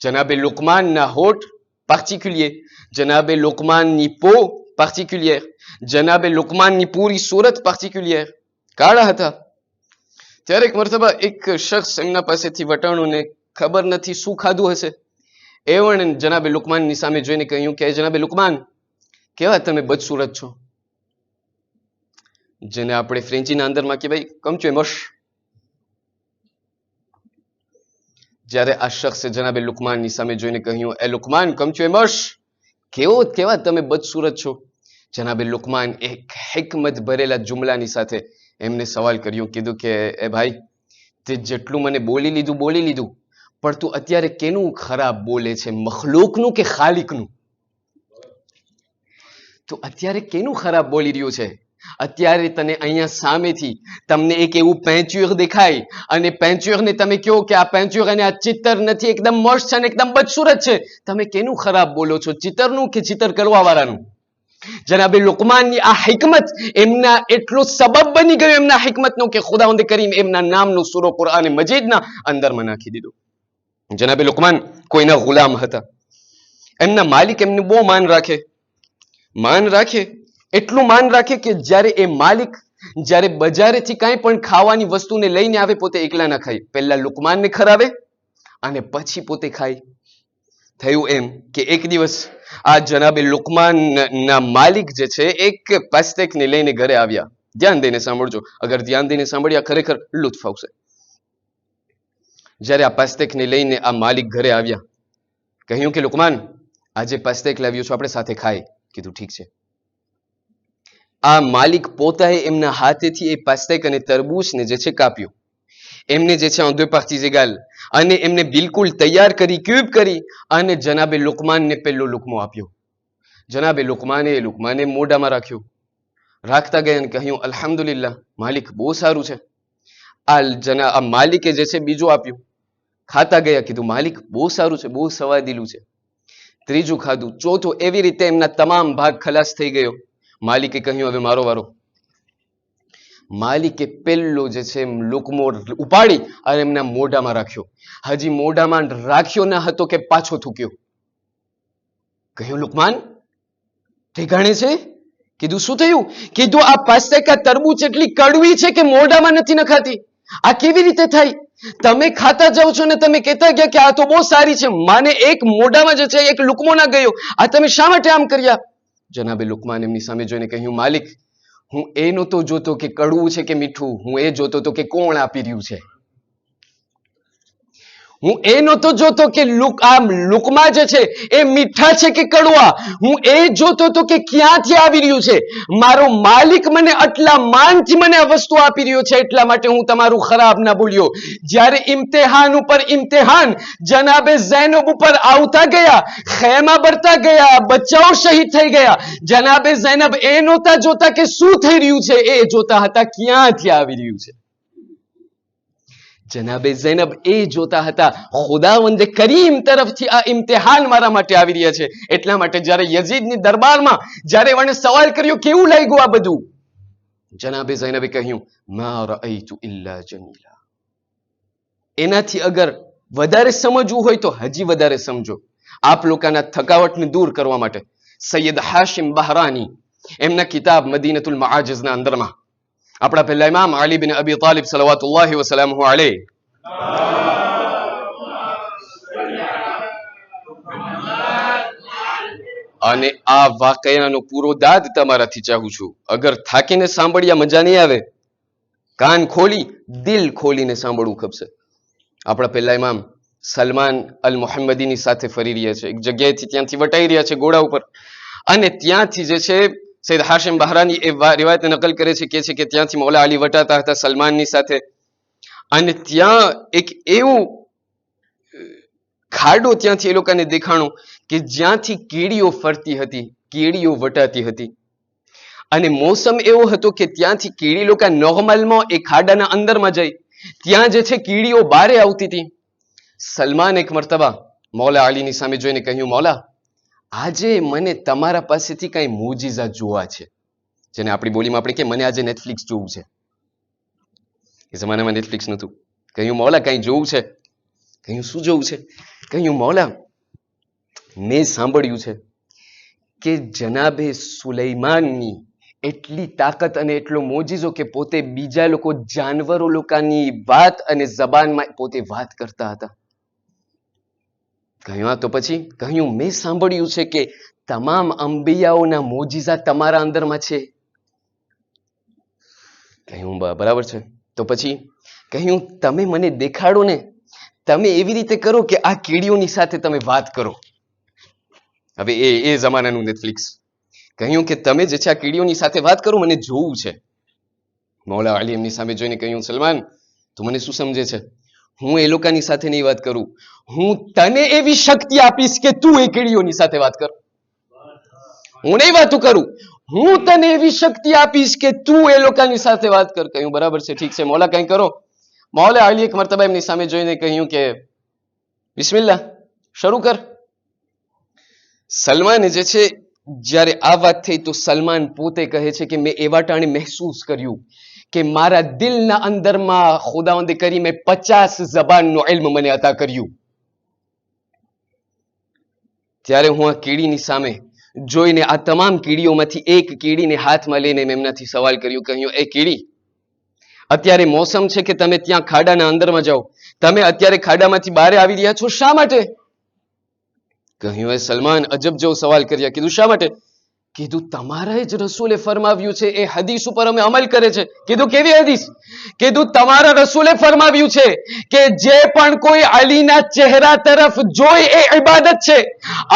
જનાબે લુકમાનના હોઠ પાર્ટિક્યુલિયર, જનાબે લુકમાનની પો પાર્ટિક્યુલિયર, જનાબે લુકમાનની પૂરી સુરત પાર્ટિક્યુલિયર, કાળા હતા. ત્યારે એક મરતબા એક શખ્સ એમના પાસેથી વટાણું ને ખબર નથી શું ખાધું હશે, એવણે જનાબે લુકમાનની સામે જોઈને કહ્યું કે જનાબે લુકમાન, કેવા તમે બદસુરત છો. જેને આપણે ફ્રેન્ચીના અંદરમાં કે ભાઈ કમ છો મશ. જ્યારે આ શખ્સે જનાબે લુકમાનની સામે જોઈને કહ્યું, એ લુકમાન કમ છો મશ, કેવા તમે બદસુરત છો. જનાબે લુકમાન એક હિકમત ભરેલા જુમલાની સાથે એમને સવાલ કર્યો, કીધું કે એ ભાઈ, તે જેટલું મને બોલી લીધું, પણ તું અત્યારે કેનું ખરાબ બોલે છે, મખલૂકનું કે ખાલિકનું? તો અત્યારે કેનું ખરાબ બોલી રહ્યું છે? અત્યારે તને અહીંયા સામેથી તમને એક એવું પેન્ચ્યોર દેખાય અને પેન્ચ્યોરને તમે કહો કે આ પેન્ચ્યોર અને આ ચિત્ર નથી, એકદમ મસ્ત છે અને એકદમ બદસુરત છે, તમે કેનું ખરાબ બોલો છો, ચિત્રનું કે ચિત્ર કરવા વાળાનું? જનાબે લુકમાનની આ હિકમત એમના એટલો સબબ બની ગયો એમના હિકમતનો કે ખુદાવંદ કરીમ એમના નામનો સૂરો કુરઆન મજીદના અંદરમાં નાખી દીધો. જનાબે લુકમાન કોઈના ગુલામ હતા. એમના માલિક એમને બહુ માન રાખે, એટલું માન રાખે કે જ્યારે એ માલિક જ્યારે બજારેથી કાંઈ પણ ખાવાની વસ્તુને લઈને આવે, પોતે એકલા ના ખાય, પહેલા લુકમાનને ખરાવે અને પછી પોતે ખાય. થયું એમ કે એક દિવસ આ જનાબે લુકમાનના માલિક જે છે એક પાસ્તેકને લઈને ઘરે આવ્યા. ધ્યાન દઈને સાંભળજો, અગર ધ્યાન દઈને સાંભળ્યા ખરેખર લુત્ફ આવશે. જ્યારે આ પાસ્તેકને લઈને આ માલિક ઘરે આવ્યા, કહ્યું કે લુકમાન, આજે પાસ્તેક લાવ્યો છું, આપણે સાથે ખાય. કીધું ઠીક છે. આ માલિક પોતાએ એમના હાથેથી એ પાસ્તેક અને તરબૂચને જે છે કાપ્યો. એમને જે છે en deux parties égales અને એમને બિલકુલ તૈયાર કરી, ક્યુબ કરી અને જનાબે લુકમાનને પહેલો લુકમો આપ્યો. જનાબે લુકમાને મોઢામાં રાખ્યો. રાખતા ગયા અને કહ્યું, અલ્હમ્દુલિલ્લાહ, માલિક બહુ સારું છે. આ માલિકે જે છે બીજું આપ્યું. ખાતા ગયા, કીધું માલિક બહુ સારું છે, બહુ સવાદીલું છે. ત્રીજું ખાધું, ચોથું, એવી રીતે એમના તમામ ભાગ ખલાસ થઈ ગયો. માલિકે કહ્યું, હવે મારો વારો. માલિકે પેલો જે છે લુકમો ઉપાડી અને એમના મોઢામાં રાખ્યો. હજી મોઢામાં રાખ્યો ન હતો કે પાછો થૂક્યો. કહ્યું, લુકમાન ઠેકાણે છે? કીધું, શું થયું? કીધું, આ પાસ્તેકા તરબૂચ એટલી કડવી છે કે મોઢામાં નથી નખાતી. આ કેવી રીતે થાય? તમે ખાતા જાવ છો ને તમે કહેતા ગયા કે આ તો બહુ સારી છે, માને એક મોઢામાં જે છે એક લુકમો ના ગયો, આ તમે શા માટે આમ કર્યા? જનાબે લુકમાન એમની સામે જોઈને કહ્યું, માલિક, હું એ નહોતો જોતો કે કડવું છે કે મીઠું, હું એ જોતો હતો કે કોણ આપી રહ્યું છે. હું એ નહોતો જોતો કે લુકમા જે છે એ મીઠા છે કે કડવા, હું એ જોતો હતો કે ક્યાંથી આવી રહ્યું છે. મારો માલિક મને આટલા માનથી મને આ વસ્તુ આપી રહ્યો છે, એટલા માટે હું તમારું ખરાબ ના બોલ્યો. જ્યારે ઇમ્તિહાન ઉપર ઇમ્તિહાન જનાબે ઝૈનબ ઉપર આવતા ગયા, ખેમા બરતા ગયા, બચ્ચાઓ શહીદ થઈ ગયા, જનાબે ઝૈનબ એ નહોતા જોતા કે શું થઈ રહ્યું છે, એ જોતા હતા ક્યાંથી આવી રહ્યું છે. જનાબે ઝૈનબ એ જોતા હતા ખુદાવંદ કરીમ તરફથી આ ઇમ્તિહાન મારા માટે આવી રહ્યા છે. એટલા માટે જ્યારે યઝીદની દરબારમાં જ્યારે એણે સવાલ કર્યો, કેવું લાગ્યું આ બધું? જનાબે ઝૈનબે કહ્યું, મા રઅયતુ ઇલ્લા જમીલા. એનાથી અગર વધારે સમજવું હોય તો હજી વધારે સમજો. આપ લોકોના થકાવટને દૂર કરવા માટે સૈયદ હાશિમ બહરાની એમના કિતાબ મદીનતુલ મઆજિઝના અંદરમાં આપણા પહેલા ઇમામ અલી બિન અબી તાલિબ સલવાતુલ્લાહિ વસલામુહુ અલૈહ અને આ વાકયાનો પૂરો દાદ તમારાથી ચાહું છું. અગર થાકીને સાંભળ્યા મજા નહીં આવે, કાન ખોલી દિલ ખોલીને સાંભળવું ખપશે. આપણા પહેલા ઇમામ સલમાન અલ મુહમ્મદીની સાથે ફરી રહ્યા છે. એક જગ્યાએથી ત્યાંથી વટાઈ રહ્યા છે ઘોડા ઉપર, અને ત્યાંથી જે છે સૈયદ હાશિમ બહરાની એ રિવાયત નકલ કરે છે કે ત્યાંથી મૌલા અલી વટાતા હતા સલમાનની સાથે, અને ત્યાં એક એવું ખાડો ત્યાંથી એ લોકોને દેખાણો કે જ્યાંથી કીડીઓ ફરતી હતી, કીડીઓ વટાતી હતી. અને મોસમ એવો હતો કે ત્યાંથી કીડી લોકો નોર્મલમાં એ ખાડાના અંદરમાં જઈ ત્યાં જે છે કીડીઓ બારે આવતી હતી. સલમાન એક મર્તબા મૌલા અલીની સામે જોઈને કહ્યું, મૌલા આજે મને તમારા પાસેથી કઈ મોજીઝા જોવા છે. જેને આપણી બોલીમાં આપણે કે મને આજે નેટફ્લિક્સ જોવું છે. એ જમાનામાં નેટફ્લિક્સ નહોતું. કહ્યું મૌલા કઈ જોવું છે? કહ્યું શું જોવું છે? કહ્યું મૌલા મેં સાંભળ્યું છે કે જનાબે સુલૈમાનની એટલી તાકાત અને એટલો મોજીઝો કે પોતે બીજા લોકો જાનવરો લોકોની વાત અને જબાનમાં પોતે વાત કરતા હતા. કહ્યું હા તો પછી? કહ્યું મેં સાંભળ્યું છે કે તમામ અંબિયાઓના મોજીઝા તમારા અંદરમાં છે. કહ્યું બરાબર છે. તો પછી? કહ્યું તમે મને દેખાડો ને. તમે એવી રીતે કરો કે આ કીડીઓની સાથે તમે વાત કરો. હવે એ જમાનાનું નેટફ્લિક્સ. કહ્યું કે તમે જે છે આ કીડીઓની સાથે વાત કરો, મને જોવું છે. મૌલા અલી એમની સામે જોઈને કહ્યું, સલમાન તું મને શું સમજે છે? હું એ લોકોની સાથે નહીં વાત કરું, હું તને એવી શક્તિ આપીશ કે તું એ કીડીઓની સાથે વાત કર. હું નહીં વાતું કરું, હું તને એવી શક્તિ આપીશ કે તું એ લોકોની સાથે વાત કર. કહ્યું બરાબર છે, ઠીક છે મૌલા કંઈ કરો. મૌલા અલી એક મરતબા એમની સામે જોઈને કહ્યું કે બિસ્મિલ્લાહ શરૂ કર. સલમાને જે છે જ્યારે આ વાત થઈ તો સલમાન પોતે કહે છે કે મેં એવા ટાણે મહેસૂસ કર્યું કે મારા દિલના અંદરમાં ખુદાવંદે કરીમે 50 જબાનનો ઇલ્મ મને અતા કર્યું. ત્યારે હું આ કીડીની સામે જોઈને આ તમામ કીડીઓમાંથી એક કીડીને હાથમાં લઈને મેં એમનાથી સવાલ કર્યો. કહ્યું એ કીડી, અત્યારે મોસમ છે કે તમે ત્યાં ખાડાના અંદરમાં જાઓ, તમે અત્યારે ખાડામાંથી બહાર આવી રહ્યા છો, શા માટે? કહ્યું એ સલમાન અજબ જેવો સવાલ કર્યા. કીધું શા માટે? કીધું તમારા જ રસૂલે ફરમાવ્યું છે, એ હદીસ ઉપર અમે અમલ કરે છે. કીધું કેવી હદીસ? કીધું તમારા રસૂલે ફરમાવ્યું છે કે જે પણ કોઈ અલીના ચહેરા તરફ જોઈ એ ઇબાદત છે.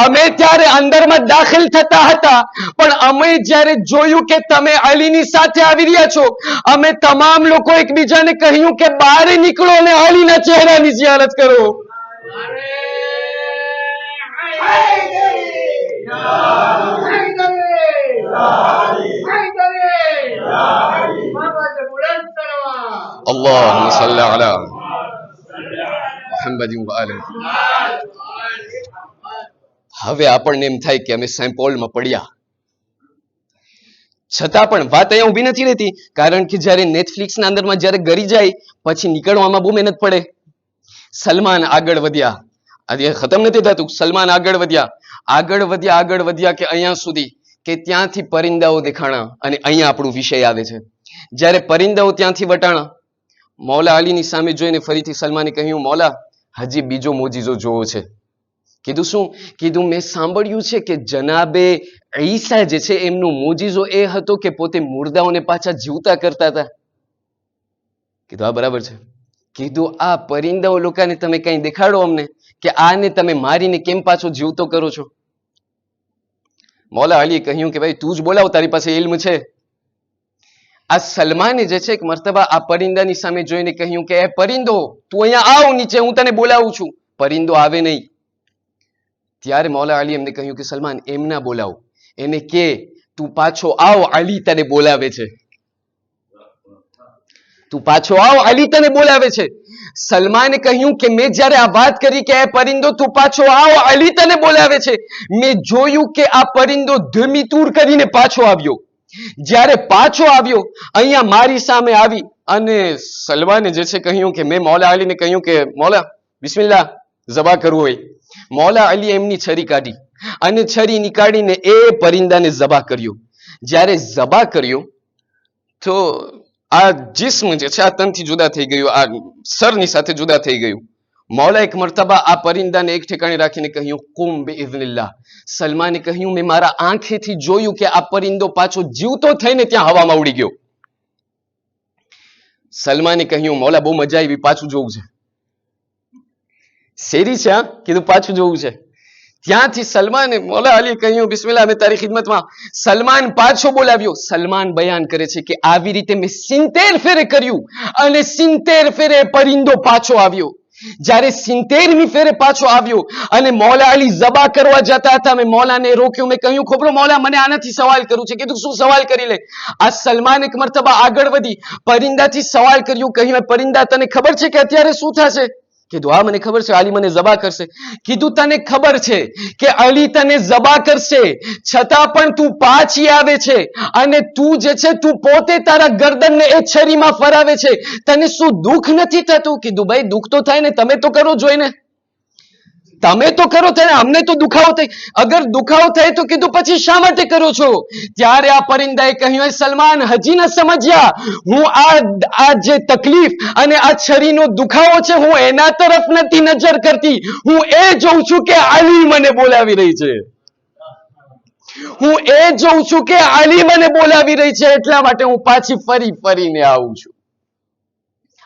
અમે ત્યારે અંદરમાં દાખલ થતા હતા, પણ અમે જ્યારે જોયું કે તમે અલીની સાથે આવી રહ્યા છો, અમે તમામ લોકો એકબીજાને કહ્યું કે બહાર નીકળો અને અલીના ચહેરાની ઝિયારત કરો. اللهم صل على محمد وآل محمد. હવે આપણને એમ થાય કે અમે સેન્ટ પોલમાં પડ્યા, છતાં પણ વાત અહીંયા ઊભી નથી રહેતી. કારણ કે જ્યારે નેટફ્લિક્સના અંદરમાં જ્યારે ગરી જાય પછી નીકળવામાં બહુ મહેનત પડે. સલમાન આગળ વધ્યા, આજે ખતમ નથી થતું. સલમાન આગળ વધ્યા કે અહીંયા સુધી કે ત્યાંથી પરિંદાઓ દેખાણા. અને અહીંયા આપણું વિષય આવે છે. જ્યારે પરિંદાઓ ત્યાંથી વટાણા, મૌલા અલીની સામે જોઈને ફરીથી સલમાને કહ્યું, મૌલા હજી બીજો મોજીઝો જોવો છે. કીધું શું? કીધું મેં સાંભળ્યું છે કે જનાબે ઈસા જે છે એમનો મોજીઝો એ હતો કે પોતે મુર્દાઓને પાછા જીવતા કરતા હતા. કીધું હા બરાબર છે. કીધું આ પરિંદાઓ લોકોને તમે કઈ દેખાડો અમને કે આને તમે મારીને કેમ પાછો જીવતો કરો છો. મૌલા અલીએ કહ્યું કે ભાઈ તું જ બોલાવ, તારી પાસે ઇલ્મ છે. આ સલમાને જે છે એક મર્તબા આ પરિંદાની સામે જોઈને કહ્યું કે એ પરિંદો તું અહીંયા આવ નીચે, હું તને બોલાવું છું. પરિંદો આવે નહીં. ત્યારે મૌલા અલી એમને કહ્યું કે સલમાન એમ ના બોલાવ, એને કે તું પાછો આવ, અલી તને બોલાવે છે. તું પાછો આવ, અલી તને બોલાવે છે. સલમાને કહ્યું કે મેં જ્યારે આ વાત કરી કે એ પરિંદો તું પાછો આવ, અલી તને બોલાવે છે, મેં જોયું કે આ પરિંદો ધમી તૂર કરીને પાછો આવ્યો. જ્યારે પાછો આવ્યો અહીંયા મારી સામે આવી અને સલમાને જે છે કહ્યું કે મેં મૌલા અલીને કહ્યું કે મૌલા બિસ્મિલ્લાહ ઝબા કરવું હોય. મૌલા અલી એમની છરી કાઢી અને છરી નીકાળીને એ પરિંદાને ઝબા કર્યો. જ્યારે ઝબા કર્યો તો આ જિસ્મ જે છે આ તનથી જુદા થઈ ગયું, આ સરની સાથે જુદા થઈ ગયું. મૌલા એક મર્તબા આ પરિંદાને એક ઠેકાણે રાખીને કહ્યું, કુમ બિઇઝનિલ્લાહ. સલમાને કહ્યું, મેં મારા આંખેથી જોયું કે આ પરિંદો પાછો જીવતો થઈને ત્યાં હવામાં ઉડી ગયો. સલમાને કહ્યું, મૌલા બહુ મજા આવી, પાછું જોવું છે. શેરી છે, કીધું પાછું જોવું છે. ત્યાંથી સલમાને મૌલા અલી કહ્યું, બિસ્મિલ્લાહ, અમે તારી ખિદમતમાં. સલમાન પાછો બોલાવ્યો. સલમાન બયાન કરે છે કે આવી રીતે મેં 70 ફેરે કર્યું અને 70 ફેરે પરિંદો પાછો આવ્યો. જ્યારે 70મી ફેરે પાછો આવ્યો અને મૌલા અલી ઝબા કરવા જતા હતા, મેં મૌલાને રોક્યો. મેં કહ્યું, ખોબરો મૌલા, મને આનાથી સવાલ કરવું છે. કીધું, શું સવાલ કરી લે. આ સલમાન એક મર્તબા આગળ વધી પરિંદાથી સવાલ કર્યું. કહ્યું, પરિંદા, તને ખબર છે કે અત્યારે શું થશે? કીધું, હા મને ખબર છે, અલી મને ઝબા કરશે. કીધું, તને ખબર છે કે અલી તને ઝબા કરશે, છતાં પણ તું પાછી આવે છે અને તું જે છે તું પોતે તારા ગરદનને એ છરીમાં ફરાવે છે, તને શું દુઃખ નથી થતું? કીધું, ભાઈ દુઃખ તો થાય ને, તમે તો કરો જોઈને, તમે તો કરો થાય, અમને તો દુખાવો થાય. અગર દુખાવો થાય તો કીધું પછી શા માટે કરો છો? ત્યારે આ પરિંદાએ કહ્યું, સલમાન હજી ન સમજ્યા, હું આ જે તકલીફ અને આ છરીનો દુખાવો છે, હું એના તરફ નથી નજર કરતી, હું એ જોઉં છું કે અલી મને બોલાવી રહી છે. હું એ જોઉં છું કે અલી મને બોલાવી રહી છે, એટલા માટે હું પાછી ફરીને આવું છું.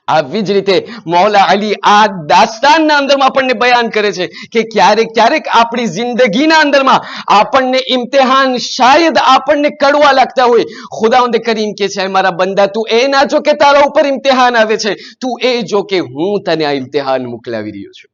આવી જ રીતે મૌલા અલી આ દાસ્તાનના અંદરમાં આપણને બયાન કરે છે કે ક્યારેક આપણી જિંદગીના અંદરમાં આપણને ઇમ્તિહાન શાયદ આપણને કડવા લાગતા હોય. ખુદાવંદ કરીમ કે છે, મારા બંદા, તું એ ના જો કે તારા ઉપર ઇમ્તિહાન આવે છે, તું એ જો કે હું તને આ ઇમ્તિહાન મોકલાવી રહ્યો છું.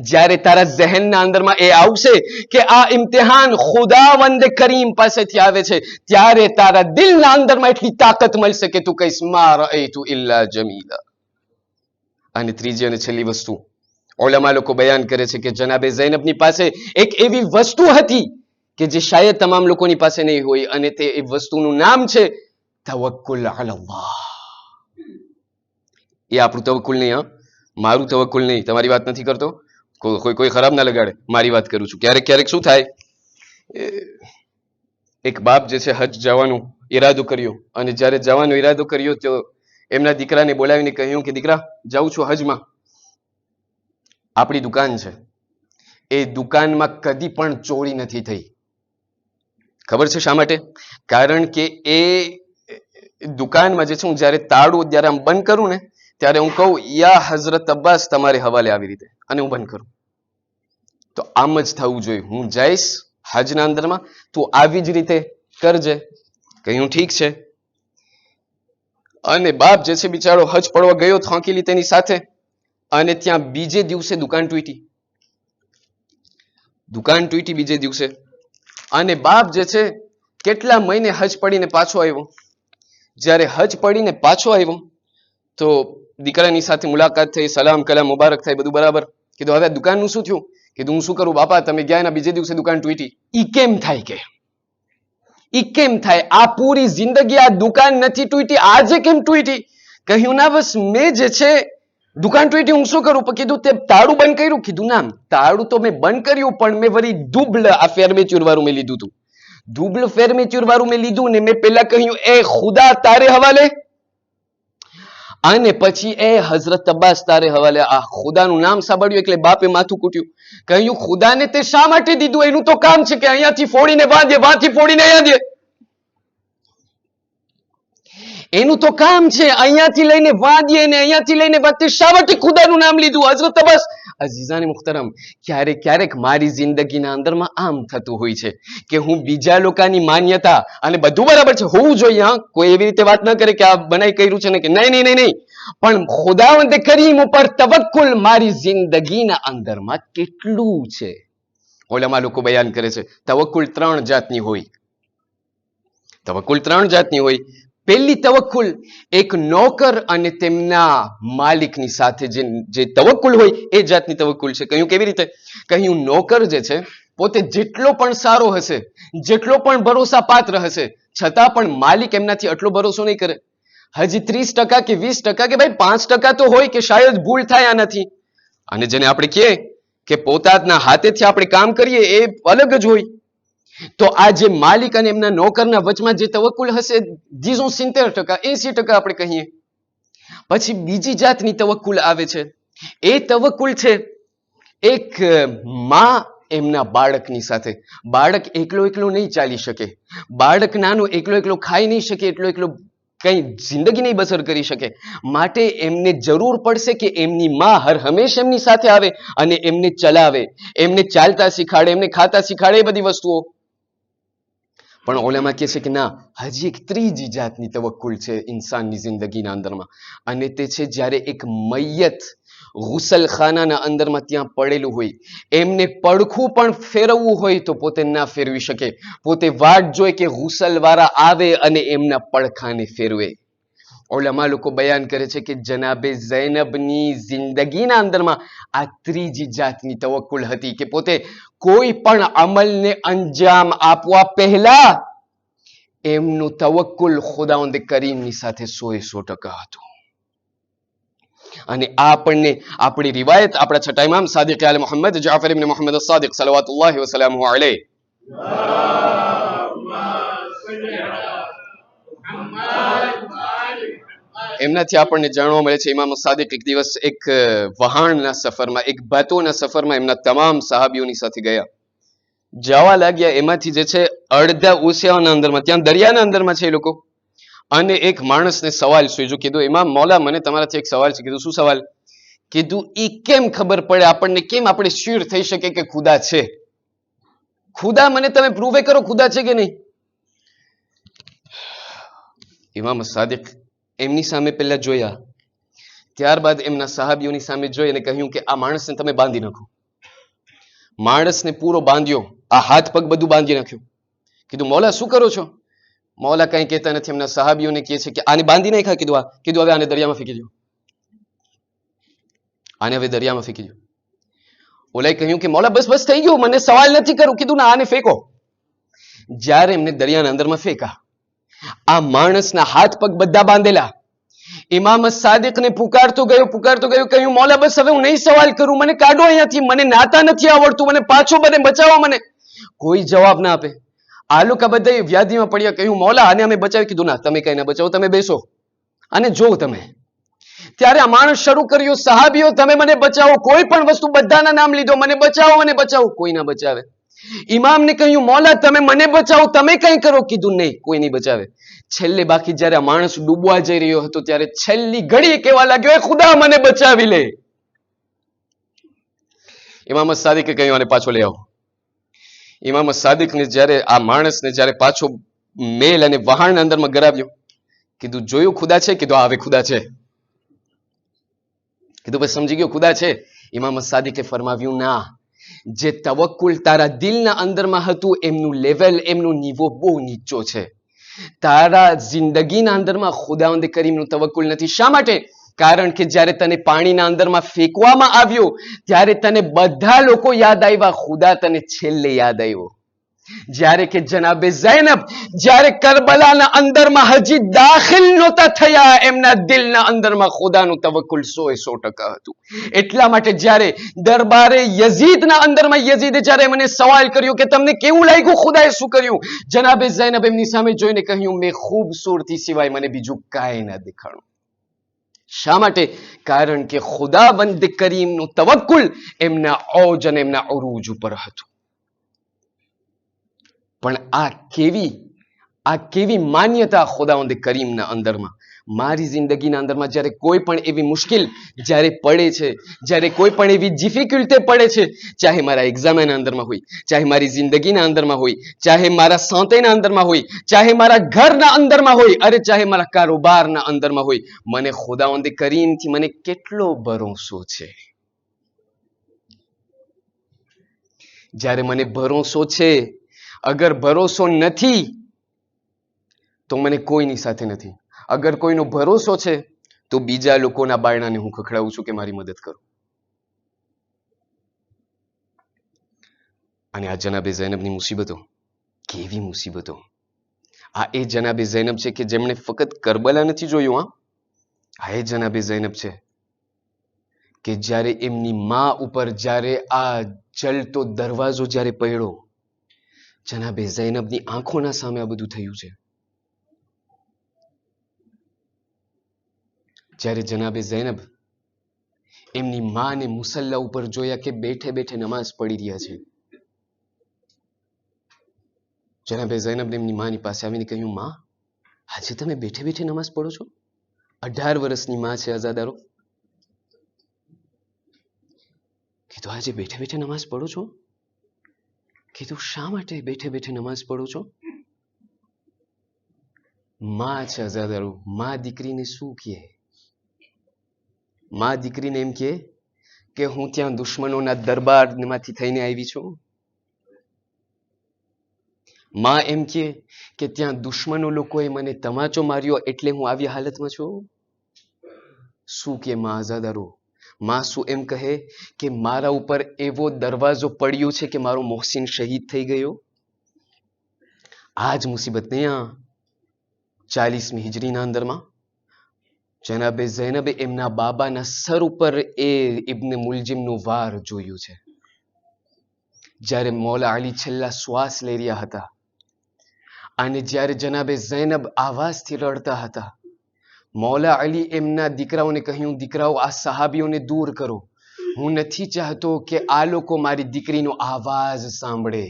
જ્યારે તારા ઝહેનના અંદરમાં એ આવશે કે આ ઇમ્તિહાન ખુદાવંદ કરીમ પાસેથી આવે છે, ત્યારે તારા દિલના અંદરમાં એટલી તાકાત મળશે કે તું કહીશ, મા રઅયતુ ઇલ્લા જમીલા. અને ત્રીજી અને છેલ્લી વસ્તુ ઉલમા લોકો બયાન કરે છે કે જનાબે ઝૈનબની પાસે એક એવી વસ્તુ હતી કે જે શાયદ તમામ લોકોની પાસે નહીં હોય, અને તે એ વસ્તુનું નામ છે તવક્કુલ અલલ્લાહ. એ આપણું તવક્કુલ નહીં, હા, મારું તવક્કુલ નહીં, તમારી વાત નથી કરતો, કોઈ ખરાબ ના લગાડે, મારી વાત કરું છું. ક્યારેક શું થાય, એક બાપ જે છે હજ જવાનો ઈરાદો કર્યો, અને જ્યારે જવાનો ઈરાદો કર્યો તો એમના દીકરાને બોલાવીને કહ્યું કે દીકરા, જાઉં છું હજમાં, આપણી દુકાન છે, એ દુકાનમાં કદી પણ ચોરી નથી થઈ. ખબર છે શા માટે? કારણ કે એ દુકાનમાં જે છે, હું જ્યારે તાળું જ્યારે આમ બંધ કરું ને, ત્યારે હું કહું, યા હઝરત અબ્બાસ, તમારે હવાલે આવી રીતે, અને હું બંધ કરું. તો આમ જ થવું જોઈએ. હું જઈશ હજના અંદરમાં, તું આવી જ રીતે કરજે. કહ્યું, ઠીક છે. અને બાપ જે છે બિચારો હજ પડવા ગયો, થાંકેલી તેની સાથે, અને ત્યાં બીજે દિવસે દુકાન તૂટી બીજે દિવસે. અને બાપ જે છે કેટલા મહિને હજ પડીને પાછો આવ્યો. જ્યારે હજ પડીને પાછો આવ્યો તો દીકરાની સાથે મુલાકાત થઈ, સલામ કલામ મુબારક થાય, બધું બરાબર. કીધું, હવે દુકાનનું શું થયું? કીધું, હું શું કરું બાપા, તમે ગયા એના બીજે દિવસે દુકાન તૂટી. ઈ કેમ થાય કે ઈ કેમ થાય? આ પૂરી જિંદગી આ દુકાન નથી તૂટી, આજે કેમ તૂટી? કહ્યું, ના બસ મેં જે છે દુકાન તૂટી, હું શું કરું? કીધું, તે તાળું બંધ કર્યું? કીધું, ના, તાળું તો મેં બંધ કર્યું, પણ મેં વળી ડુબલ આ ફેરમેચ્યોર વાળું મેં લીધું હતું. ડુબલ ફેરમેચ્યોર વાળું મેં લીધું ને મેં પેલા કહ્યું, એ ખુદા તારે હવાલે, અને પછી એ હઝરત અબ્બાસ તારે હવાલે. આ ખુદાનું નામ સાંભળ્યું એટલે બાપે માથું કૂટ્યું. કહ્યું, ખુદાને તે શા માટે દીધું? એનું તો કામ છે કે અહીંયાથી ફોડીને બાંધે, વાંથી ફોડીને અહીંયા દે. એનું તો કામ છે અહીંયાથી લઈને વાંધીએ ને અહીંયાથી લઈને વાંધીએ. શા માટે ખુદાનું નામ લીધું? હઝરત અબ્બાસ, અઝીઝાને મુખ્તરમ, ક્યારેક મારી જિંદગીના અંદરમાં આમ થતું હોય છે કે હું બીજા લોકોની માન્યતા, અને બધું બરાબર છે, હોવું જોઈએ, હા, કોઈ એવી રીતે વાત ન કરે કે આ બનાઈ કર્યું છે ને, કે નહીં, પણ ખુદાવંદ કરીમ ઉપર તવક્કુલ મારી જિંદગીના અંદરમાં કેટલું છે? ઉલમા લોકો બયાન કરે છે, તવક્કુલ 3 જાતની હોય. પહેલી તવક્કુલ એક નોકર અને તેમના માલિકની સાથે જે તવક્કુલ હોય એ જાતની તવક્કુલ છે. કહ્યું, કેવી રીતે? કહ્યું, નોકર જે છે પોતે જેટલો પણ સારો હશે, જેટલો પણ ભરોસા પાત્ર હશે, છતાં પણ માલિક એમનાથી આટલો ભરોસો નહીં કરે. હજી 30% કે 20% કે ભાઈ 5% તો હોય કે શાયદ ભૂલ થાય આનાથી. અને જેને આપણે કહીએ કે પોતાના હાથેથી આપણે કામ કરીએ એ અલગ જ હોય. તો આ જે માલિક અને એમના નોકરના વચમાં જે તવક્કુલ હશે, દીઝો 70%, 80% આપણે કહીએ. પછી બીજી જાતની તવક્કુલ આવે છે. એ તવક્કુલ છે એક માં એમના બાળકની સાથે. બાળક એકલો એકલો નહીં ચાલી શકે, બાળક નાનું એકલો એકલો ખાઈ નહીં શકે, એકલો કઈ જિંદગી નહીં બસર કરી શકે. માટે એમને જરૂર પડશે કે એમની માં હર હંમેશા એમની સાથે આવે અને એમને ચલાવે, એમને ચાલતા શીખાડે, એમને ખાતા શીખાડે, એ બધી વસ્તુઓ. પણ ઓલામાં કહે છે કે ના, હજી એક ત્રીજી જાતની તવક્કુલ છે ઇન્સાનની જિંદગીના અંદરમાં, અને તે છે જ્યારે એક મૈયત ગુસલખાનાના અંદરમાં ત્યાં પડેલું હોય, એમને પડખું પણ ફેરવવું હોય તો પોતે ના ફેરવી શકે, પોતે વાટ જોઈ કે ગુસલવાળા આવે અને એમના પડખાને ફેરવે. ઓલામા લોકો બયાન કરે છે કે જનાબે ઝૈનબની જિંદગીના અંદરમાં આ ત્રીજી જાતની તવક્કુલ હતી કે પોતે કોઈ પણ અમલને અંજામ આપવા પહેલા એમનું તવક્કુલ ખુદાવંદ કરીમની સાથે 100% હતું. અને આ આપણને આપણી રિવાયત આપણા છઠ્ઠા ઇમામ સાદિક આલ મુહમ્મદ જાફર ઇબ્ન મુહમ્મદ અસ-સાદિક સલવાતુલ્લાહ વસલામુહુ અલૈહ એમનાથી આપણને જાણવા મળે છે. ઇમામ સાદિક એક દિવસ એક વહાણના સફરમાં, એક બાતોના સફરમાં એમના તમામ સહાબીઓની સાથે ગયા. જવા લાગ્યા, એમાંથી જે છે અડધા ઉસિયાના અંદરમાં, ત્યાં દરિયાના અંદરમાં છે એ લોકો, અને એક માણસને સવાલ સૂઝ્યો. કીધું ઇમામ મૌલા, મને તમારાથી એક સવાલ છે. કીધું શું સવાલ? કીધું ઈ કેમ ખબર પડે આપણને, કેમ આપણે શ્યોર થઈ શકે કે ખુદા છે? ખુદા મને તમે પ્રૂવે કરો ખુદા છે કે નહીં. ઇમામ સાદિક એમની સામે પહેલા જોયા, ત્યારબાદ એમના સહાબીઓની સામે જોઈ અને કહ્યું કે આ માણસને તમે બાંધી નાખો. માણસને પૂરો બાંધ્યો, આ હાથ પગ બધું બાંધી નાખ્યું. કીધું મૌલા શું કરો છો? મૌલા કઈ કહેતા નથી, એમના સહાબીઓને કહે છે કે આને બાંધી નાખ્યા. કીધું હવે આને દરિયામાં ફેંકી દો, આને હવે દરિયામાં ફેંકી દો. ઓલાએ કહ્યું કે મૌલા બસ બસ થઈ ગયું, મને સવાલ નથી કરવું. કીધું ના, આને ફેંકો. જ્યારે એમને દરિયાના અંદરમાં ફેંકા, આ માણસના હાથ પગ બધા બાંધેલા. ઇમામ સાદિકને પુકારતો ગયો, કહ્યું મૌલા બસ હવે હું નહીં સવાલ કરું, મને કાઢો અહીંયાથી, મને નાતા નથી આવડતું, મને પાછો મને બચાવો. મને કોઈ જવાબ ના આપે. આ લોકો બધા વ્યાધિમાં પડ્યા. કહ્યું મૌલા આને અમે બચાવી. કીધું ના, તમે કઈ ના બચાવો, તમે બેસો અને જો તમે. ત્યારે આ માણસ શરૂ કર્યું, સહાબીઓ તમે મને બચાવો, કોઈ પણ વસ્તુ, બધાના નામ લીધો, મને બચાવો, મને બચાવો. કોઈ ના બચાવે. ઇમામને કહ્યું મૌલા તમે મને બચાવો, તમે કઈ કરો. કીધું નહીં, કોઈ નહીં બચાવે. છેલ્લે બાકી જ્યારે આ માણસ ડૂબવા જઈ રહ્યો હતો ત્યારે છેલ્લી ઘડી કહેવા લાગ્યો, એ ખુદા મને બચાવી લે. ઇમામ સાદિકે કહ્યું આને પાછો લઈ આવો. ઇમામ સાદિકને જ્યારે આ માણસને જ્યારે પાછો મેલ અને વહાણના અંદરમાં ગરાવ્યો, કીધું જોયું ખુદા છે? કીધું હવે ખુદા છે. કીધું બસ સમજી ગયો ખુદા છે. ઇમામ સાદિકે ફરમાવ્યું ના, જે તવક્કુલ તારા દિલના અંદરમાં હતું એમનું લેવલ, એમનો નિવો બહુ નીચો છે. તારા જિંદગીના અંદરમાં ખુદાવંદ કરીમનું તવક્કુલ નથી. શા માટે? કારણ કે જ્યારે તને પાણીના અંદરમાં ફેંકવામાં આવ્યો ત્યારે તને બધા લોકો યાદ આવ્યા, ખુદા તને છેલ્લે યાદ આવ્યો. જ્યારે કે જનાબે ઝૈનબ જ્યારે કરબલાના અંદરમાં હજી દાખિલ નહોતા થયા, એમના દિલના અંદરમાં ખુદાનું તવક્કુલ 100% હતું. એટલા માટે જ્યારે દરબારે યઝીદના અંદરમાં યઝીદે જ્યારે મને સવાલ કર્યો કે તમને કેવું લાગ્યું, ખુદાએ શું કર્યું, જનાબે ઝૈનબ એમની સામે જોઈને કહ્યું મેં ખૂબસૂરતી સિવાય મને બીજું કાંઈ ના દેખાણું. શા માટે? કારણ કે ખુદાવંદ કરીમનું તવક્કુલ એમના ઓજ અને એમના ઉરૂજ ઉપર હતું. પણ આ કેવી માન્યતા ખુદાવંદ કરીમના અંદરમાં. મારી જિંદગીના અંદરમાં જ્યારે કોઈ પણ એવી મુશ્કેલ જ્યારે પડે છે, જ્યારે કોઈ પણ એવી ડિફિકલ્ટી પડે છે, ચાહે મારા એક્ઝામના અંદરમાં હોય, ચાહે મારી જિંદગીના અંદરમાં હોય, ચાહે મારા સાંતેના અંદરમાં હોય, ચાહે મારા ઘરના અંદરમાં હોય, અરે ચાહે મારા કારોબારના અંદરમાં હોય, મને ખુદાવંદ કરીમથી મને કેટલો ભરોસો છે. જ્યારે મને ભરોસો છે, અગર ભરોસો નથી તો મને કોઈની સાથે નથી. અગર કોઈનો ભરોસો છે તો બીજા લોકોના બારણાને હું ખખડાવું છું કે મારી મદદ કરો. અને આ જનાબે ઝૈનબની મુસીબતો, કેવી મુસીબતો. આ એ જનાબે ઝૈનબ છે કે જેમણે ફક્ત કરબલા નથી જોયું. આ એ જનાબે ઝૈનબ છે કે જ્યારે એમની માં ઉપર જ્યારે આ જલતો દરવાજો જ્યારે પડ્યો, જનાબે ઝૈનબની આંખોના સામે આ બધું થયું છે. જ્યારે જનાબે ઝૈનબ એમની માને મુસલ્લા ઉપર જોયા કે બેઠે બેઠે નમાઝ પડી રહ્યા છે. જનાબે ઝૈનબ એમની માની પાસે આવીને કહ્યું, માં, આજે તમે બેઠે બેઠે નમાઝ પઢો છો? 18 વર્ષની માં છે અઝાદારો. કીધું, આજે બેઠે બેઠે નમાઝ પઢો છો? કીધું, શા માટે બેઠે બેઠે નમાઝ પઢો છો? માં છે અઝાદારો. માં દીકરીને શું કહે? માં દીકરીને એમ કહે કે હું ત્યાં દુશ્મનોના દરબારમાંથી થઈને આવી છું. માં એમ કહે કે ત્યાં દુશ્મનો લોકોએ મને તમાચો માર્યો એટલે હું આવી હાલતમાં છું. શું કે માં આઝાદારો? માં શું એમ કહે કે મારા ઉપર એવો દરવાજો પડ્યો છે કે મારો મોહસિન શહીદ થઈ ગયો? આ જ મુસીબત નહીં. 40મી હિજરીના અંદરમાં જનાબે ઝૈનબે એમના બાબાના સર ઉપર એ ઇબ્ન મુલજિમનું વાર જોયું છે. જ્યારે મૌલા અલી છેલ્લા શ્વાસ લઈ રહ્યા હતા અને જ્યારે જનાબે ઝૈનબ આવાજથી રડતા હતા, મૌલા અલી એમના દીકરાઓને કહ્યું, દીકરાઓ, આ સહાબીઓને દૂર કરો. હું નથી ચાહતો કે આ લોકો મારી દીકરીનો આવાજ સાંભળે.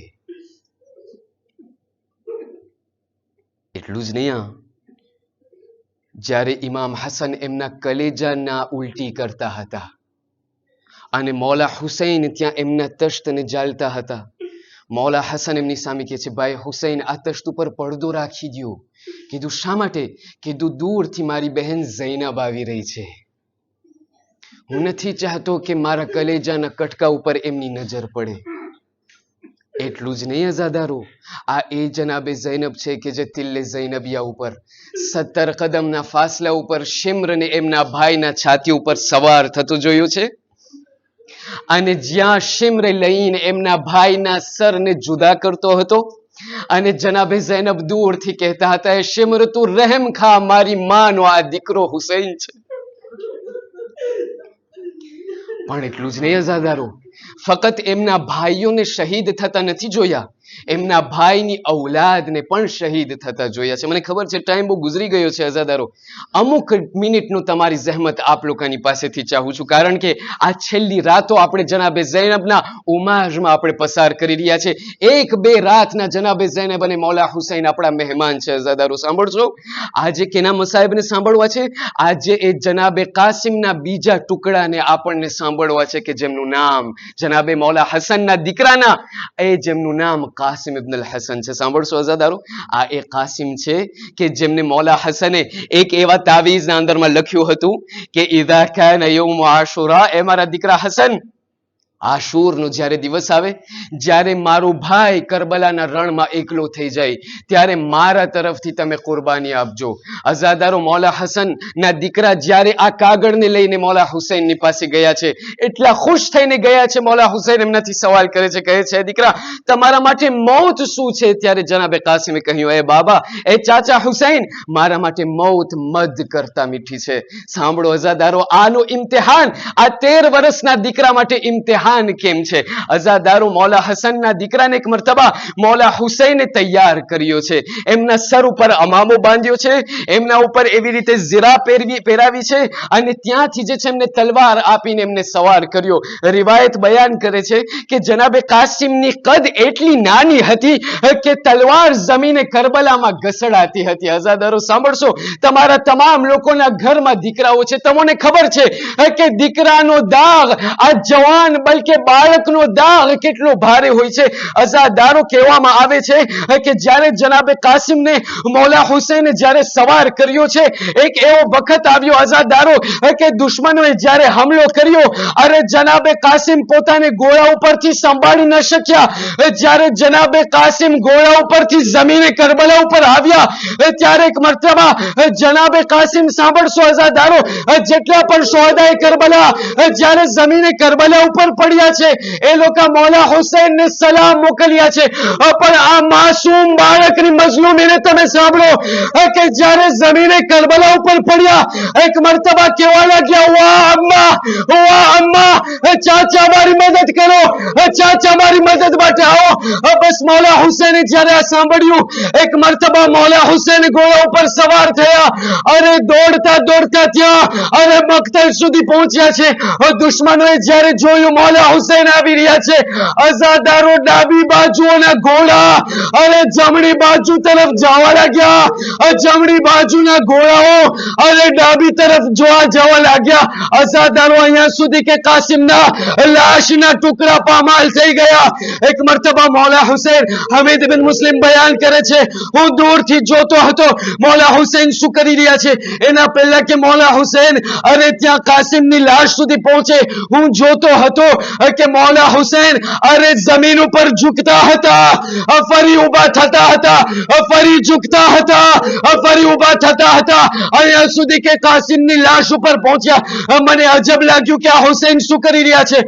એટલું જ નહીં, જ્યારે ઇમામ હસન એમના કલેજાના ઉલટી કરતા હતા અને મૌલા હુસૈન ત્યાં એમના તશ્તને જાળતા હતા, મૌલા હસન એમની સામે કહે છે, ભાઈ હુસૈન, આ તશ્ત ઉપર પડદો રાખી દો. કીધું, શા માટે? કીધું, દૂરથી મારી બહેન ઝૈનબ આવી રહી છે. હું નથી ચાહતો કે મારા કલેજાના કટકા ઉપર એમની નજર પડે. એટલું જ નહીં અઝાદારો, આ એ જનાબે ઝૈનબ છે કે જે તિલ્લે ઝૈનબિયા ઉપર 17 કદમના ફાસલા ઉપર શિમ્રને એમના ભાઈના છાતી ઉપર સવાર થતું જોયું છે. અને જ્યાં શિમ્ર લઈને એમના ભાઈના સરને જુદા કરતો હતો અને જનાબે ઝૈનબ દૂરથી કહેતા હતા, એ શિમ્ર, તું રહેમ ખા, મારી માનો આ દીકરો હુસૈન છે. પણ એટલું જ નહીં અઝાદારો, ફક્ત એમના ભાઈઓને શહીદ થતા નથી જોયા, એમના ભાઈની ઔલાદને પણ શહીદ થતા જોયા છે. મને ખબર છે ટાઈમ બહુ ગુજરી ગયો છે અઝાદારો. અમુક મિનિટનું તમારી જહેમત આપ લોકોની પાસેથી ચાહું છું, કારણ કે આ છેલ્લી રાતો આપણે જનાબે ઝૈનબના ઉમાજમાં આપણે પસાર કરી રહ્યા છે. 1-2 રાતના જનાબે ઝૈનબ અને મૌલા હુસૈન આપણા મહેમાન છે અઝાદારો. સાંભળજો, આજે કેના મસાહેબને સાંભળવા છે? આજે એ જનાબે કાસિમના બીજા ટુકડાને આપણને સાંભળવા છે કે જેમનું નામ જનાબે મૌલા હસનના દીકરાના, એ જેમનું નામ કાસિમ ઇબ્ન અલ હસન છે. સાંભળશો અઝાદારો, આ એ કાસિમ છે કે જેમને મૌલા હસને એક એવા તાવીઝના અંદરમાં લખ્યું હતું કે ઇઝા કાન યૌમ આશુરા, એ મારા દીકરા હસન, આશુરનો જ્યારે દિવસ આવે, જ્યારે મારો ભાઈ કરબલાના રણમાં એકલો થઈ જાય, ત્યારે મારા તરફથી તમે કુરબાની આપજો. અઝાદારો, મૌલા હસન ના દીકરા જ્યારે આ કાગળને લઈને મૌલા હુસૈનની પાસે ગયા છે, એટલા ખુશ થઈને ગયા છે. મૌલા હુસૈન એમનાથી સવાલ કરે છે, કહે છે, દીકરા, તમારા માટે મૌત શું છે? ત્યારે જનાબે કાસિમે કહ્યું, એ બાબા, એ ચાચા હુસૈન, મારા માટે મૌત મદ કરતા મીઠી છે. સાંભળો અઝાદારો, આનો ઇમ્તિહાન આ 13 વર્ષના દીકરા માટે ઇમ્તિહાન કેમ છે? અઝાદારો, મૌલા હસનના દીકરાને એક મરતબા મૌલા હુસૈને તૈયાર કર્યો છે. એમના સર ઉપર અમામો બાંધ્યો છે, એમના ઉપર એવી રીતે ઝીરા પહેરાવી છે અને ત્યાંથી જે છે એમને તલવાર આપીને એમને સવાર કર્યો. રિવાયત બયાન કરે છે કે જનાબે કાસિમની કદ એટલી નાની હતી કે તલવાર જમીને કરબલામાં ઘસડાતી હતી. અઝાદારો સાંભળશો, તમારા તમામ લોકોના ઘરમાં દીકરાઓ છે, તમને ખબર છે કે દીકરાનો દાગ આ જવાન કે બાળકનો દાગ કેટલો ભારે હોય છે. અઝાદારો, કહેવામાં આવે છે કે જ્યારે જનાબે કાસિમને મૌલા હુસૈને જ્યારે સવાર કર્યો છે, એક એવો વખત આવ્યો અઝાદારો કે દુશ્મનોએ જ્યારે હુમલો કર્યો, અરે જનાબે કાસિમ પોતાને ઘોડા ઉપરથી સંભાળી ન શક્યા. જ્યારે જનાબે કાસિમ ઘોડા ઉપરથી જમીને કરબલા ઉપર આવ્યા, ત્યારે એક મરતબા જનાબે કાસિમ, સાંભળશો અઝાદારો, જેટલા પણ શોહદાએ કરબલા જ્યારે જમીને કરબલા ઉપર પડ્યા છે એ લોકો મૌલા હુસૈનને સલામ મોકલ્યા છે. પણ આ માસૂમ બાળકની મઝલૂમીને તમે સાંભળો કે જ્યારે જમીને કરબલા ઉપર પડ્યા એક મરતબા કેવા લાગ્યા, વાહ અમ્મા, ચાચા મારી મદદ કરો, ચાચા મારી મદદ માટે આવો. બસ મૌલા હુસૈને જ્યારે આ સાંભળ્યું એક મરતબા મૌલા હુસૈન ઘોડા ઉપર સવાર થયા અને દોડતા દોડતા ત્યાં અને મક્તલ સુધી પહોંચ્યા છે. દુશ્મનોએ જ્યારે જોયું મૌલા હુસૈન આવી રહ્યા છે, અઝાદારો ડાબી બાજુના ઘોડા અને જમણી બાજુ તરફ જવા લાગ્યા. જમણી બાજુના ઘોડાઓ અને ડાબી તરફ જવા લાગ્યા. અઝાદારો અહીંયા સુધી કે કાસિમના લાશના ટુકડા પામાલ થઈ ગયા. એક મરતબા મૌલા હુસૈન, હમીદ બિન મુસ્લિમ બયાન કરે છે, હું દૂરથી જોતો હતો મૌલા હુસૈન શું કરી રહ્યા છે. એના પહેલા કે મૌલા હુસૈન અને ત્યાં કાસિમની લાશ સુધી પહોંચે હું જોતો હતો કે મૌલા હુસૈન અરે જમીન ઉપર ઝૂકતા હતા, ફરી ઉભા થતા હતા, ફરી ઝૂકતા હતા, ફરી ઉભા થતા હતા, અહીંયા સુધી કે કાસિમની લાશ ઉપર પહોંચ્યા. મને અજબ લાગ્યું કે આ હુસૈન શું કરી રહ્યા છે.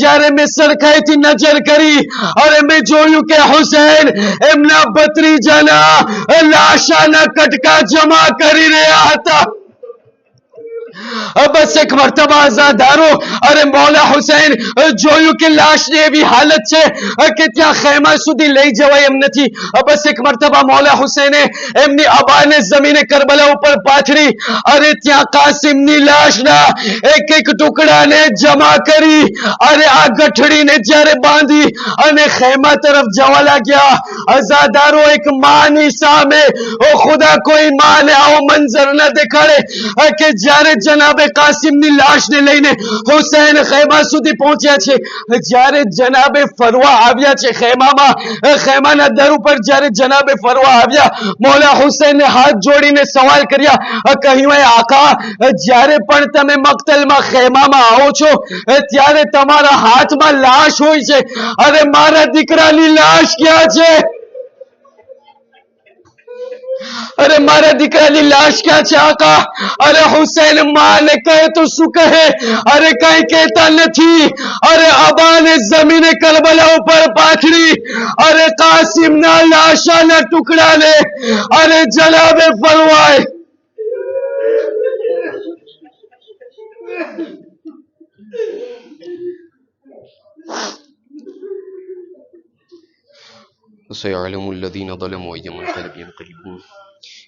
જ્યારે મેં સરખાઈથી નજર કરી અને મેં જોયું કે હુસૈન એમના ભત્રીજાના લાશાના કટકા જમા કરી રહ્યા હતા. બસ એક મરતબા અઝાદારો અરે મૌલા હુસૈન જોયું કે લાશની એવી હાલત છે કે ત્યાં ખેમા સુધી લઈ જવાય એમ નથી. બસ એક મરતબા મૌલા હુસૈને એમની અબાને જમીને કરબલા ઉપર પાથરી અરે ત્યાં કાસિમની લાશના એક એક ટુકડાને જમા કરી અરે આ ગઠડીને જ્યારે બાંધી અને ખેમા તરફ જવા લાગ્યા. અઝાદારો એક માની સામે ખુદા કોઈ માને આવો મંજર ન દેખાડે કે જ્યારે જનાબે કાસિમની લાશને લઈને હુસૈન ખેમા સુધી પહોંચ્યા છે. જ્યારે જનાબે ફરવા આવ્યા છે ખેમામાં, ખેમાના દર ઉપર જ્યારે જનાબે ફરવા આવ્યા, મૌલા હુસૈનને હાથ જોડીને સવાલ કર્યા, કહ્યું એ આકા, જ્યારે પણ તમે મક્તલમાં ખેમામાં આવો છો ત્યારે તમારા હાથમાં લાશ હોય છે, અરે મારા દીકરાની લાશ ક્યાં છે? અરે મારા દીકરાની લાશ ક્યાં છે આકા? અરે હુસૈન માને કહે તો શું કહે? અરે કઈ કહેતા નથી. અરે અબાને જમીને કરબલા ઉપર પાથરી અરે કાસિમના લાશાના ટુકડાને અરે જનાબે ફરવાય. سيعلم الذين ظلموا أي منقلب ينقلبون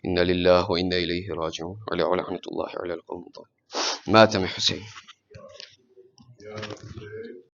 إنا لله وإنا إليه راجعون ولعنة الله على القوم الظالمين. مات من حسين.